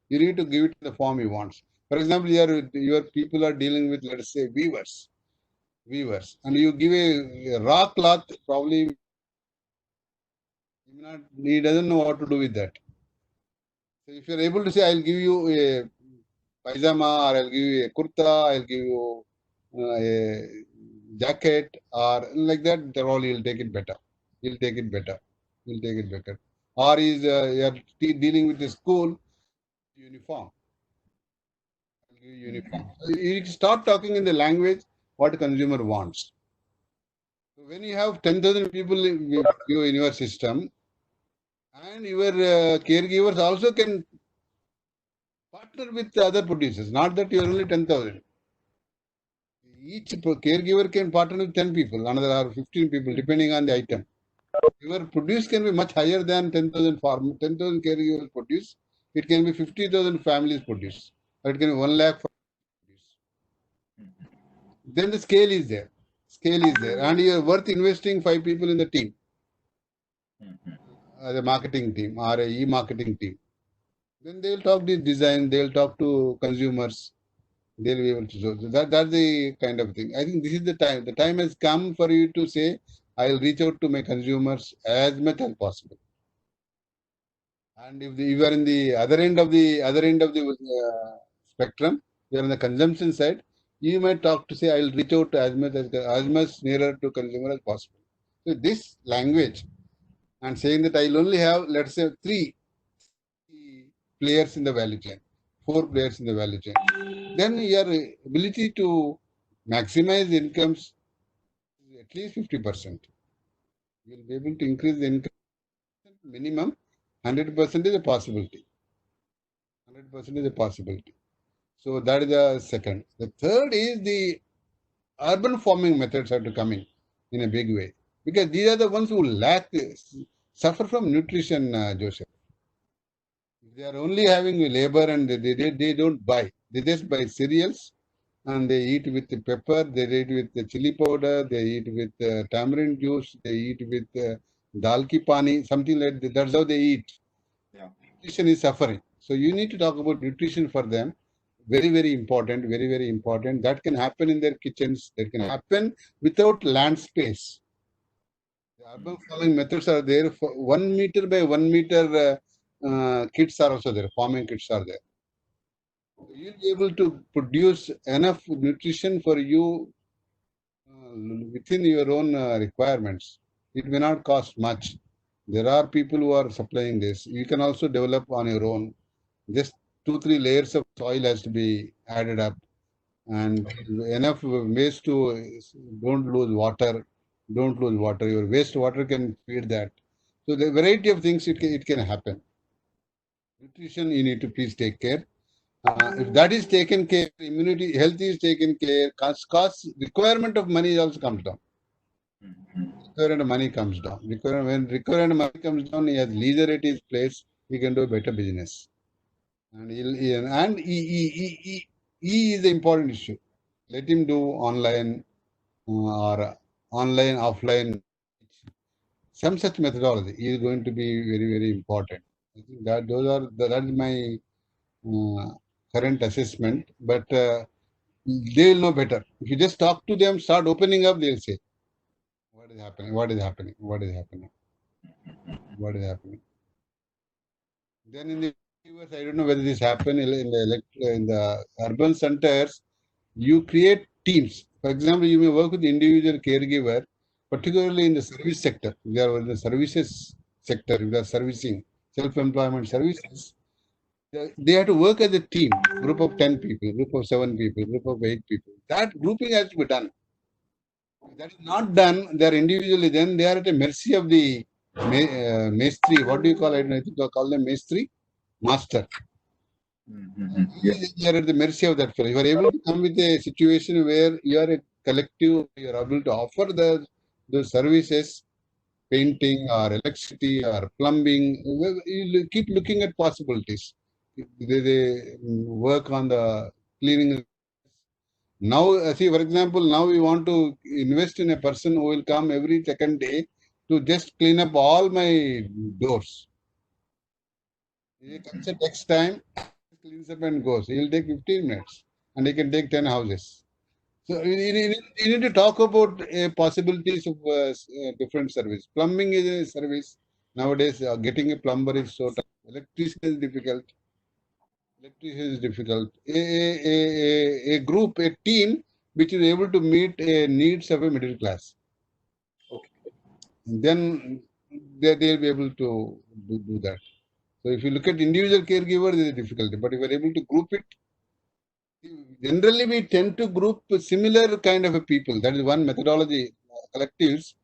You need to give it in the form he wants. For example, your people are dealing with, let us say, weavers, and you give a raw cloth, probably he doesn't know what to do with that. So if you're able to say, I'll give you a pajama, or I'll give you a kurta, I'll give you a jacket, or like that, all he'll take it better. Or you're dealing with the school uniform. You start talking in the language what the consumer wants. So when you have 10,000 people in your system, And your caregivers also can partner with other producers, not that you are only 10,000. Each caregiver can partner with 10 people, another or 15 people, depending on the item. Your produce can be much higher than 10,000 farm, 10,000 caregivers produce. It can be 50,000 families produce, or it can be 1 lakh produce. Then the scale is there. Scale is there, and you are worth investing 5 people in the team, the marketing team or a e-marketing team. Then they will talk the design, they will talk to consumers, they'll be able to show. So that's the kind of thing. I think this is the time. The time has come for you to say, I'll reach out to my consumers as much as possible. And if you are in the other end of the spectrum, you are on the consumption side, you might talk to say, I'll reach out to as much nearer to consumer as possible. So this language and saying that I'll only have, let's say, 3 players in the value chain, 4 players in the value chain, then your ability to maximize incomes is at least 50%. You will be able to increase the income minimum. 100% is a possibility. 100% is a possibility. So that is the second. The third is the urban farming methods have to come in a big way, because these are the ones who suffer from nutrition, Joseph. They are only having labor and they don't buy. They just buy cereals and they eat with the pepper, they eat with the chili powder, they eat with tamarind juice, they eat with dal ki pani, something like that. That's how they eat. Yeah. Nutrition is suffering. So you need to talk about nutrition for them. Very, very important, very, very important. That can happen in their kitchens. That can happen without land space. The urban farming methods are there. For 1 meter by 1 meter kits are also there. Farming kits are there. You'll be able to produce enough nutrition for you within your own requirements. It may not cost much. There are people who are supplying this. You can also develop on your own. Just 2-3 layers of soil has to be added up, and enough waste to don't lose water. Don't lose water. Your wastewater can feed that. So the variety of things it can happen. Nutrition you need to please take care. If that is taken care, immunity, health is taken care, cost requirement of money also comes down. Requirement money comes down. When requirement money comes down, he has leisure at his place, he can do a better business. And E is the important issue. Let him do online or online, offline. Some such methodology is going to be very, very important. I think that is my current assessment, but they will know better. If you just talk to them, start opening up, they'll say, what is happening? What is happening? What is happening? What is happening? Then in the US, I don't know whether this happened in the urban centers. You create teams. For example, you may work with the individual caregiver, particularly in the service sector. If they are in the services sector, if they are servicing self-employment services, they have to work as a team, group of 10 people, group of 7 people, group of 8 people. That grouping has to be done. If that is not done, they are individually, then they are at the mercy of the maestri. What do you call it? I think you call them maestri, master. Yes. You are at the mercy of that fellow. You are able to come with a situation where you are a collective, you are able to offer the services, painting or electricity or plumbing. You keep looking at possibilities. They work on the cleaning. Now, see, for example, now we want to invest in a person who will come every second day to just clean up all my doors. He comes at next time, cleans up and goes. He will take 15 minutes and he can take 10 houses. So you need to talk about possibilities of different service. Plumbing is a service. Nowadays, getting a plumber is so tough. Electrician is difficult. A group, a team which is able to meet needs of a middle class. Okay. Then they'll be able to do that. So if you look at individual caregiver, there is a difficulty. But if you are able to group it, generally we tend to group similar kind of a people. That is one methodology. Collectives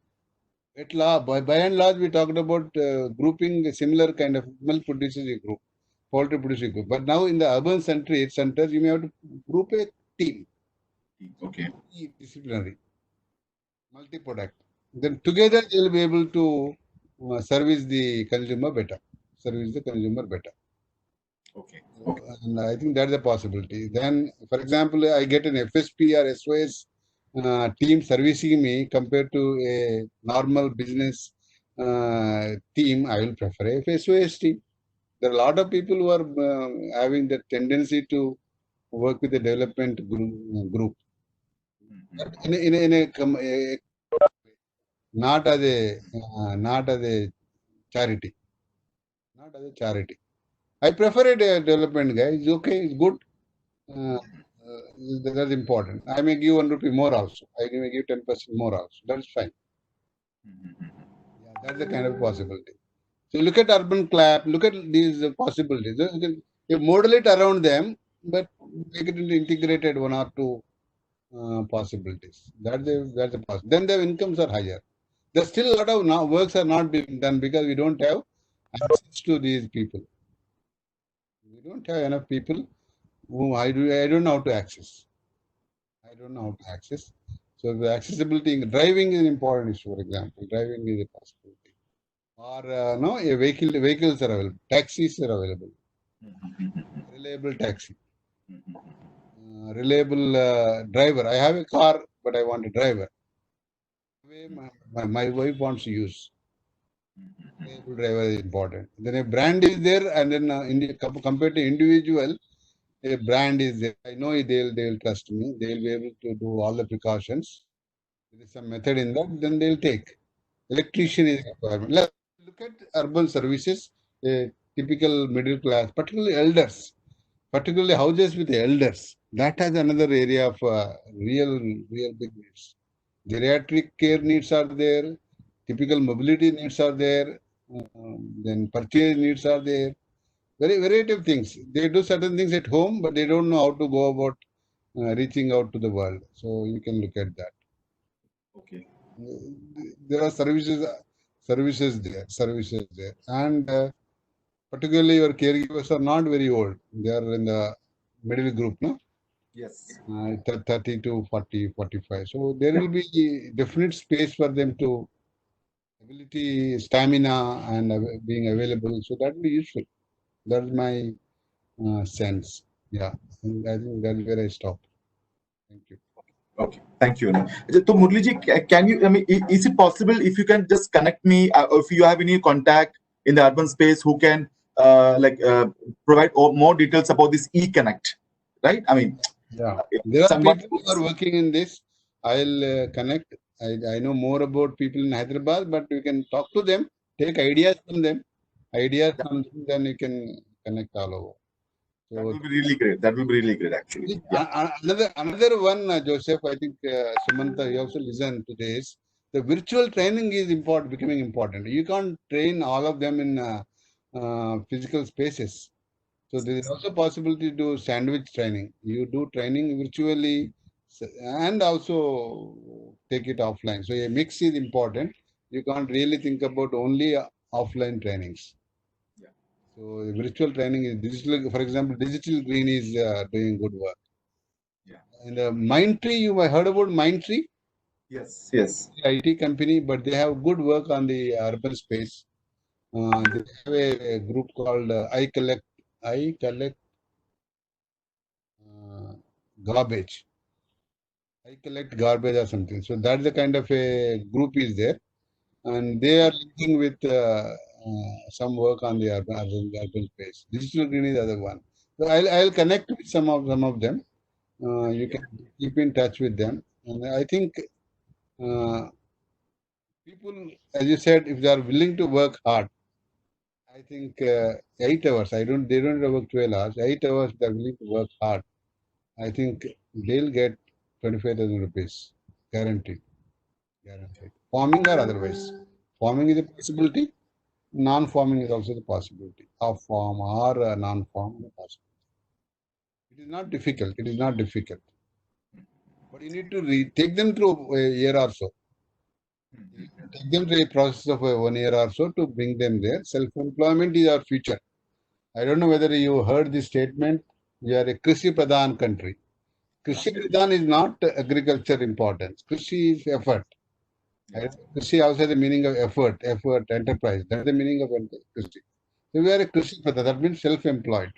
By and large, we talked about grouping a similar kind of milk producers group, poultry producing group. But now in the urban centers, you may have to group a team, Okay. disciplinary, multi-product. Then together they will be able to service the consumer better. Service the consumer better. Okay. And I think that's a possibility. Then, for example, I get an FSP or SOS team servicing me compared to a normal business team. I will prefer a SOS team. There are a lot of people who are having the tendency to work with the development group. In a not as a charity, not as a charity. I prefer a development guy. It's okay. It's good. Uh, that's important. I may give 1 rupee more also. I may give 10% more also. That's fine. Yeah, that's the kind of possibility. So look at urban clap. Look at these possibilities. You model it around them, but make it into integrated 1 or 2 possibilities. That's the possibility. Then the incomes are higher. There's still a lot of works are not being done because we don't have access to these people. We don't have enough people who I don't know how to access. I don't know how to access. So the accessibility, driving is an important issue, for example. Driving is a possibility. Or no, vehicles are available. Taxis are available. Reliable taxi. Reliable driver. I have a car, but I want a driver. My wife wants to use. Reliable driver is important. Then a brand is there, and then compared to individual, a brand is there. I know they'll trust me. They'll be able to do all the precautions. There is some method in that. Then they'll take. Electrician is a requirement. Let's look at urban services. Typical middle class, particularly elders, particularly houses with elders. That has another area of real big needs. Geriatric care needs are there. Typical mobility needs are there. Then purchase needs are there. Very variety of things. They do certain things at home, but they don't know how to go about reaching out to the world. So you can look at that. Okay. There are services there, and particularly your caregivers are not very old. They are in the middle group, no? Yes. 30 to 40, 45. So there will be definite space for them to ability, stamina, and being available. So that will be useful. That's my sense. Yeah, and I think that's where I stop. Thank you. Okay, thank you. So Murli ji, can you? I mean, is it possible if you can just connect me, if you have any contact in the urban space who can provide more details about this e-connect, right? I mean, yeah, there are people who are working in this. I'll connect. I know more about people in Hyderabad, but we can talk to them, take ideas from them. Then you can connect all over. So that will be really great. That will be really great, actually. Yeah. Another one, Joseph, I think Sumanta, you also listen to this. The virtual training is becoming important. You can't train all of them in physical spaces. So there is also possibility to do sandwich training. You do training virtually and also take it offline. So a mix is important. You can't really think about only offline trainings. Yeah. So virtual training is digital. For example, Digital Green is doing good work. Yeah. And Mindtree, you have heard about Mindtree? Yes. Yes. IT company, but they have good work on the urban space. They have a group called I Collect Garbage. I collect garbage or something. So that's the kind of a group is there, and they are linking with some work on the urban space. Digital Green is the other one. So I'll connect with some of them. You can keep in touch with them, and I think people, as you said, if they are willing to work hard, I think 8 hours. They don't work 12 hours. 8 hours. They are willing to work hard. I think they'll get 25,000 rupees guaranteed. Farming or otherwise. Farming is a possibility. Non-farming is also the possibility. Off farm or non-farm is a possibility. It is not difficult. But you need to take them through a year or so. take them through a process of 1 year or so to bring them there. Self-employment is our future. I don't know whether you heard this statement. We are a Krishi Pradhan country. Krishi Pradhan is not agriculture importance. Krishi is effort. Krishi also has the meaning of effort, enterprise. That's the meaning of Krishi. So we are a Krishi Pradhan. That means self-employed.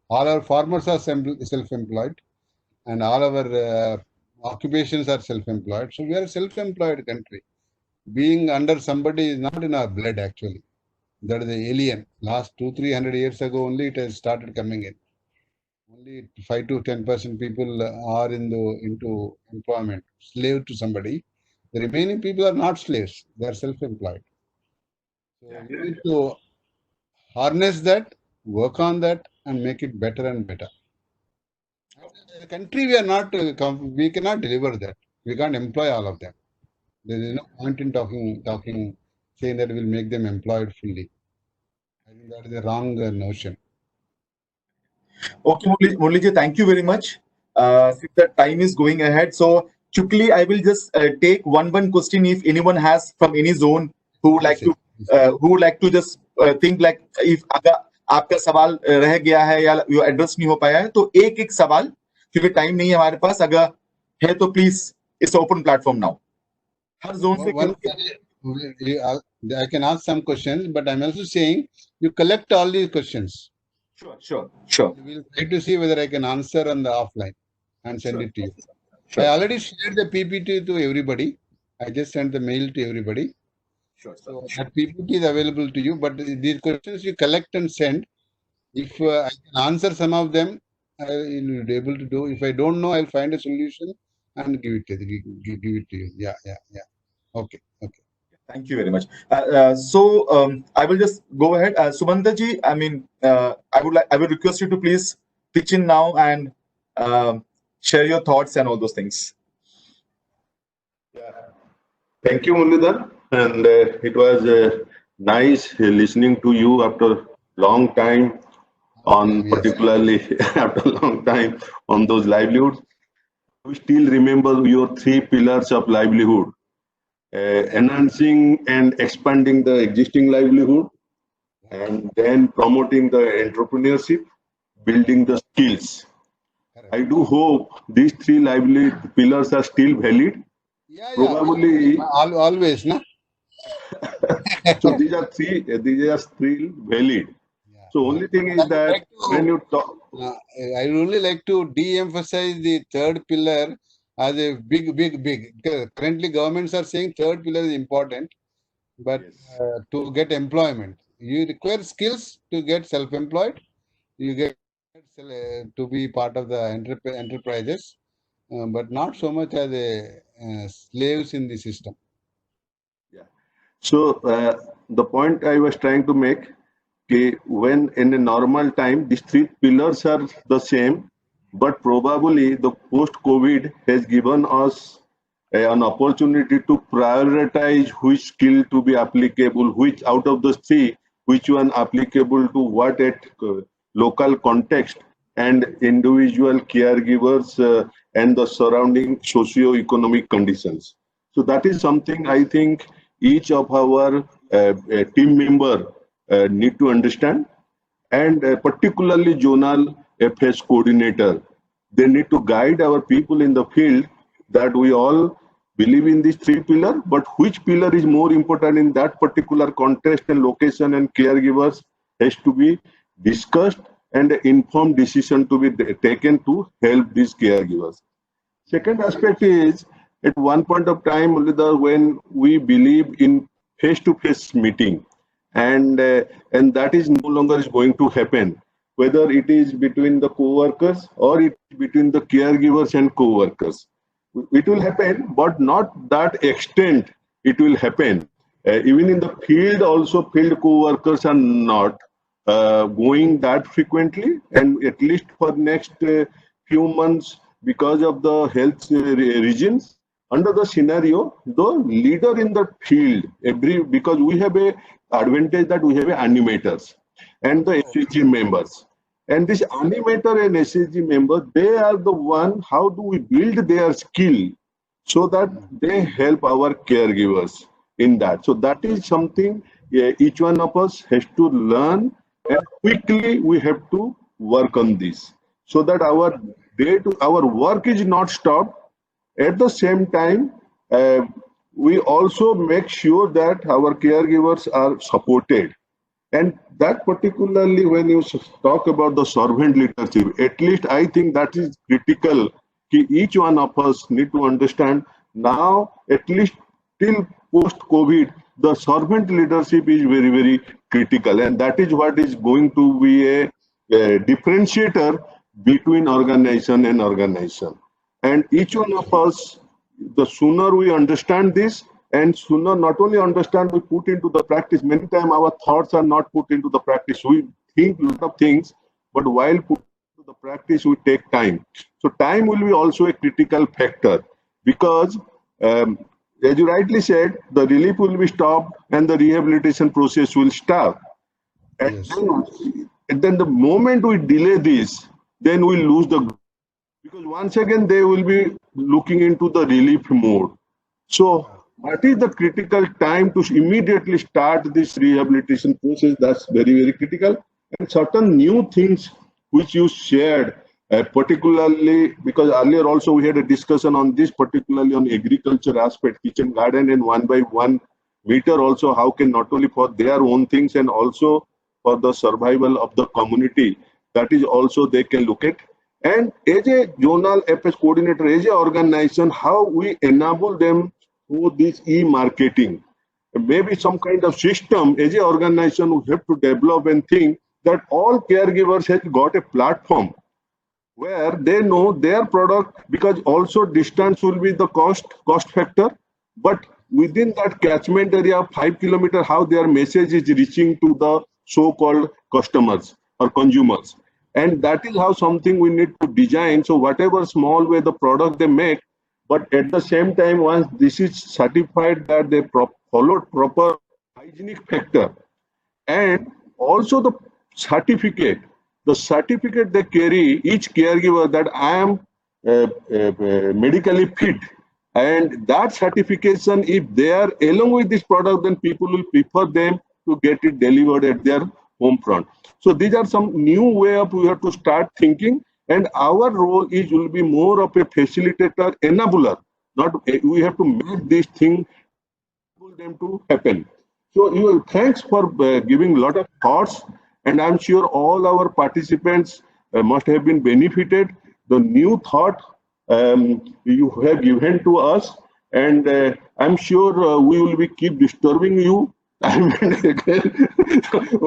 All our farmers are self-employed, and all our occupations are self-employed. So we are a self-employed country. Being under somebody is not in our blood actually. That is the alien. Last 200-300 years ago only it has started coming in. Only 5 to 10% people are into employment, slave to somebody. The remaining people are not slaves; they are self-employed. So we need to harness that, work on that, and make it better and better. As a country, we are not. We cannot deliver that. We can't employ all of them. There is no point in saying that we'll make them employed fully. I think that is a wrong notion. Okay, Murli ji, thank you very much. Since the time is going ahead, so quickly I will just take one question. If anyone has from any zone who would like to just think like if अगर आपका सवाल रह गया है या address नहीं हो पाया है तो एक सवाल, क्योंकि टाइम नहीं है हमारे पास, अगर है तो please it's open platform now. Her zone से I can ask some questions, but I'm also saying you collect all these questions. Sure. We'll try to see whether I can answer on the offline and send it to you. I already shared the PPT to everybody. I just sent the mail to everybody. So that PPT is available to you, but these questions you collect and send. If I can answer some of them, I will be able to do. If I don't know, I'll find a solution and give it to you. Yeah. Okay. Thank you very much. So I will just go ahead. Sumanta ji, I mean, I would request you to please pitch in now and share your thoughts and all those things. Yeah. Thank you, Muralidhar. And it was nice listening to you after long time particularly after a long time on those livelihoods. We still remember your 3 pillars of livelihood. Enhancing and expanding the existing livelihood, and then promoting the entrepreneurship, building the skills. I do hope these 3 livelihood pillars are still valid. Probably always, no? So these are still valid. So only thing is that when you talk, I would only like to de-emphasize the 3rd pillar as a big. Currently, governments are saying 3rd pillar is important, but to get employment, you require skills to get self-employed. You get to be part of the enterprises, but not so much as slaves in the system. Yeah. So the point I was trying to make, when in a normal time, these 3 pillars are the same. But probably the post-COVID has given us an opportunity to prioritize which skill to be applicable, which out of the 3, which one applicable to what at local context and individual caregivers and the surrounding socio-economic conditions. So that is something I think each of our team member need to understand, and particularly zonal FS coordinator. They need to guide our people in the field that we all believe in these 3 pillars, but which pillar is more important in that particular context and location and caregivers has to be discussed and informed decision to be taken to help these caregivers. Second aspect is, at one point of time, when we believe in face-to-face meeting, and that is no longer is going to happen, whether it is between the co-workers or it is between the caregivers and co-workers. It will happen, but not that extent it will happen. Even in the field also, field co-workers are not going that frequently, and at least for next few months, because of the health reasons, under the scenario, the leader in the field, because we have a advantage that we have animators and the SHG members. And this animator and SHG members, they are the one, how do we build their skill so that they help our caregivers in that. So that is something each one of us has to learn, and quickly we have to work on this so that our our work is not stopped. At the same time, we also make sure that our caregivers are supported. And that particularly when you talk about the servant leadership, at least I think that is critical. Each one of us need to understand now, at least till post-COVID, the servant leadership is very, very critical. And that is what is going to be a differentiator between organization and organization. And each one of us, the sooner we understand this, and sooner not only understand, we put into the practice. Many times our thoughts are not put into the practice. We think a lot of things, but while put into the practice, we take time. So time will be also a critical factor, because as you rightly said, the relief will be stopped and the rehabilitation process will start. And, Yes. then the moment we delay this, then we lose the, because once again they will be looking into the relief mode. So what is the critical time to immediately start this rehabilitation process? That's very, very critical. And certain new things which you shared, particularly because earlier also we had a discussion on this, particularly on agriculture aspect, kitchen garden and 1 by 1 meter also, how can not only for their own things and also for the survival of the community, that is also they can look at. And as a zonal FS coordinator, as an organization, how we enable them through this e-marketing. Maybe some kind of system as an organization we have to develop and think that all caregivers have got a platform where they know their product, because also distance will be the cost factor, but within that catchment area of 5 kilometers, how their message is reaching to the so-called customers or consumers. And that is how something we need to design. So whatever small way the product they make, but at the same time, once this is certified that they followed proper hygienic factor, and also the certificate they carry, each caregiver, that I am medically fit. And that certification, if they are along with this product, then people will prefer them to get it delivered at their home front. So these are some new way of we have to start thinking, and our role will be more of a facilitator, enabler. Not we have to make this thing enable them to happen. So thanks for giving a lot of thoughts, and I'm sure all our participants must have been benefited. The new thought you have given to us, and I'm sure we will be keep disturbing you. I mean,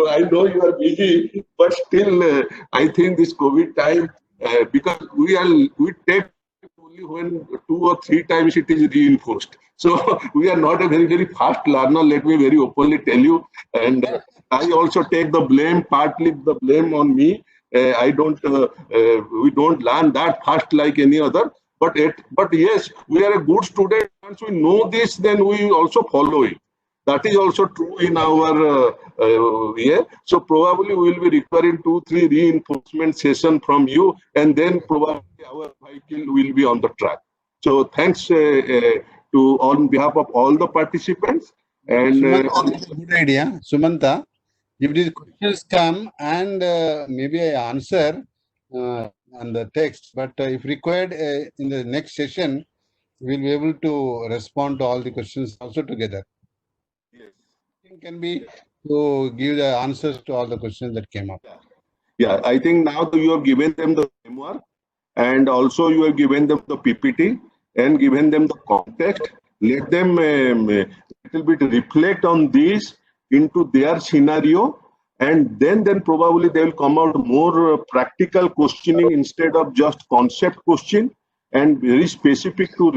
I know you are busy, but still, I think this COVID time, because we take only when 2 or 3 times it is reinforced. So we are not a very, very fast learner. Let me very openly tell you, and I also take the blame, partly the blame on me. We don't learn that fast like any other. But yes, we are a good student. Once we know this, then we also follow it. That is also true in our year. So probably we will be requiring 2-3 reinforcement session from you, and then probably our vehicle will be on the track. So thanks to on behalf of all the participants. And Sumanta, good idea, Sumanta. If these questions come and maybe I answer on the text, but if required in the next session, we'll be able to respond to all the questions also together. yes. Can be to give the answers to all the questions that came up. Yeah, I think now you have given them the framework, and also you have given them the PPT and given them the context. Let them little bit reflect on this into their scenario, and then probably they will come out more practical questioning instead of just concept question and very specific to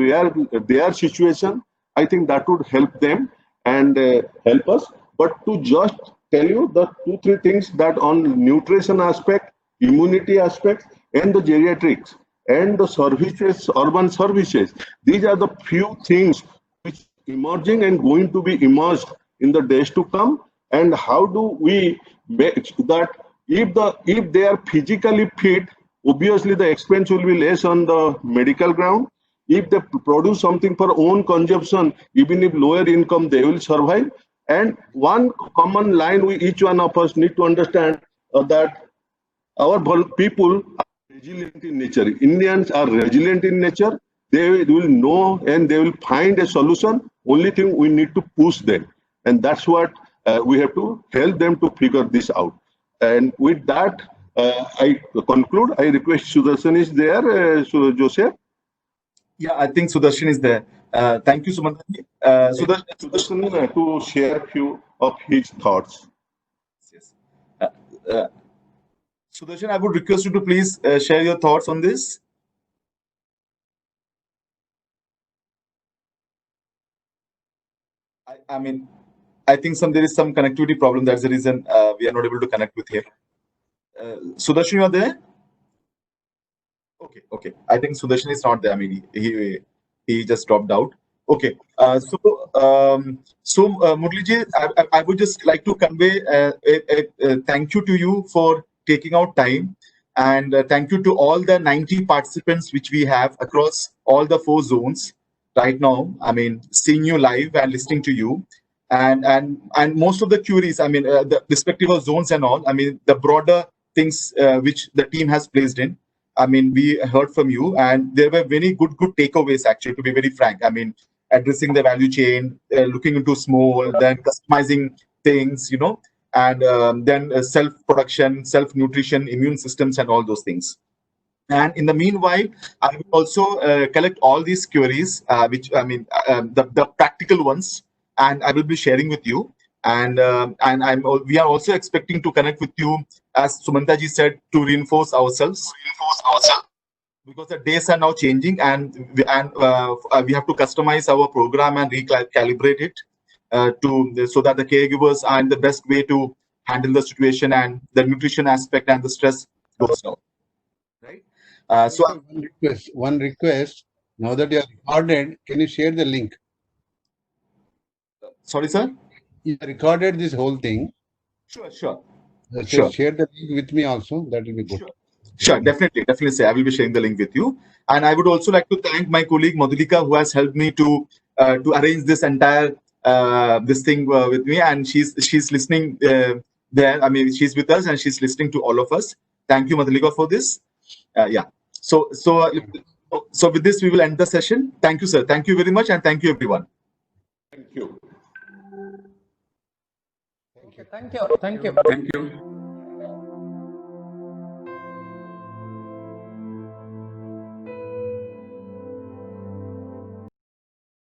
their situation. I think that would help them and help us. But to just tell you the 2-3 things that on nutrition aspect, immunity aspect, and the geriatrics and the services, urban services, these are the few things which emerging and going to be emerged in the days to come. And how do we make that if they are physically fit, obviously the expense will be less on the medical ground. If they produce something for own consumption, even if lower income, they will survive. And one common line we each one of us need to understand that our people are resilient in nature. Indians are resilient in nature. They will know and they will find a solution. Only thing we need to push them. And that's what we have to help them to figure this out. And with that, I conclude. I request Sudarshan is there, Joseph. Yeah, I think Sudarshan is there. Thank you, Sumanta. Sudarshan to share a few of his thoughts. Yes. Sudarshan, I would request you to please share your thoughts on this. I mean, I think there is some connectivity problem. That's the reason we are not able to connect with him. Sudarshan, you are there? Okay. I think Sudarshan is not there. I mean, he just dropped out. Okay. Murliji, I would just like to convey a thank you to you for taking out time, and thank you to all the 90 participants which we have across all the 4 zones right now. I mean, seeing you live and listening to you, and most of the queries, I mean, the respective of zones and all, I mean, the broader things which the team has placed in, I mean, we heard from you, and there were very good takeaways, actually, to be very frank. I mean, addressing the value chain, looking into small, then customizing things, you know, and then self-production, self-nutrition, immune systems, and all those things. And in the meanwhile, I will also collect all these queries, which, I mean, the practical ones, and I will be sharing with you. And we are also expecting to connect with you, as Sumanta ji said, to reinforce ourselves. Because the days are now changing, and we have to customize our program and recalibrate it so that the caregivers are in the best way to handle the situation, and the nutrition aspect and the stress goes down. Right. So one request. Now that you are recorded, can you share the link? Sorry, sir. You recorded this whole thing. Sure. Share the link with me also. That will be good. Sure, definitely. Say I will be sharing the link with you. And I would also like to thank my colleague Madhulika, who has helped me to arrange this entire this thing with me, and she's listening there. I mean, she's with us and she's listening to all of us. Thank you, Madhulika, for this. Yeah. So with this, we will end the session. Thank you, sir. Thank you very much, and thank you, everyone. Thank you. Thank you. Thank you.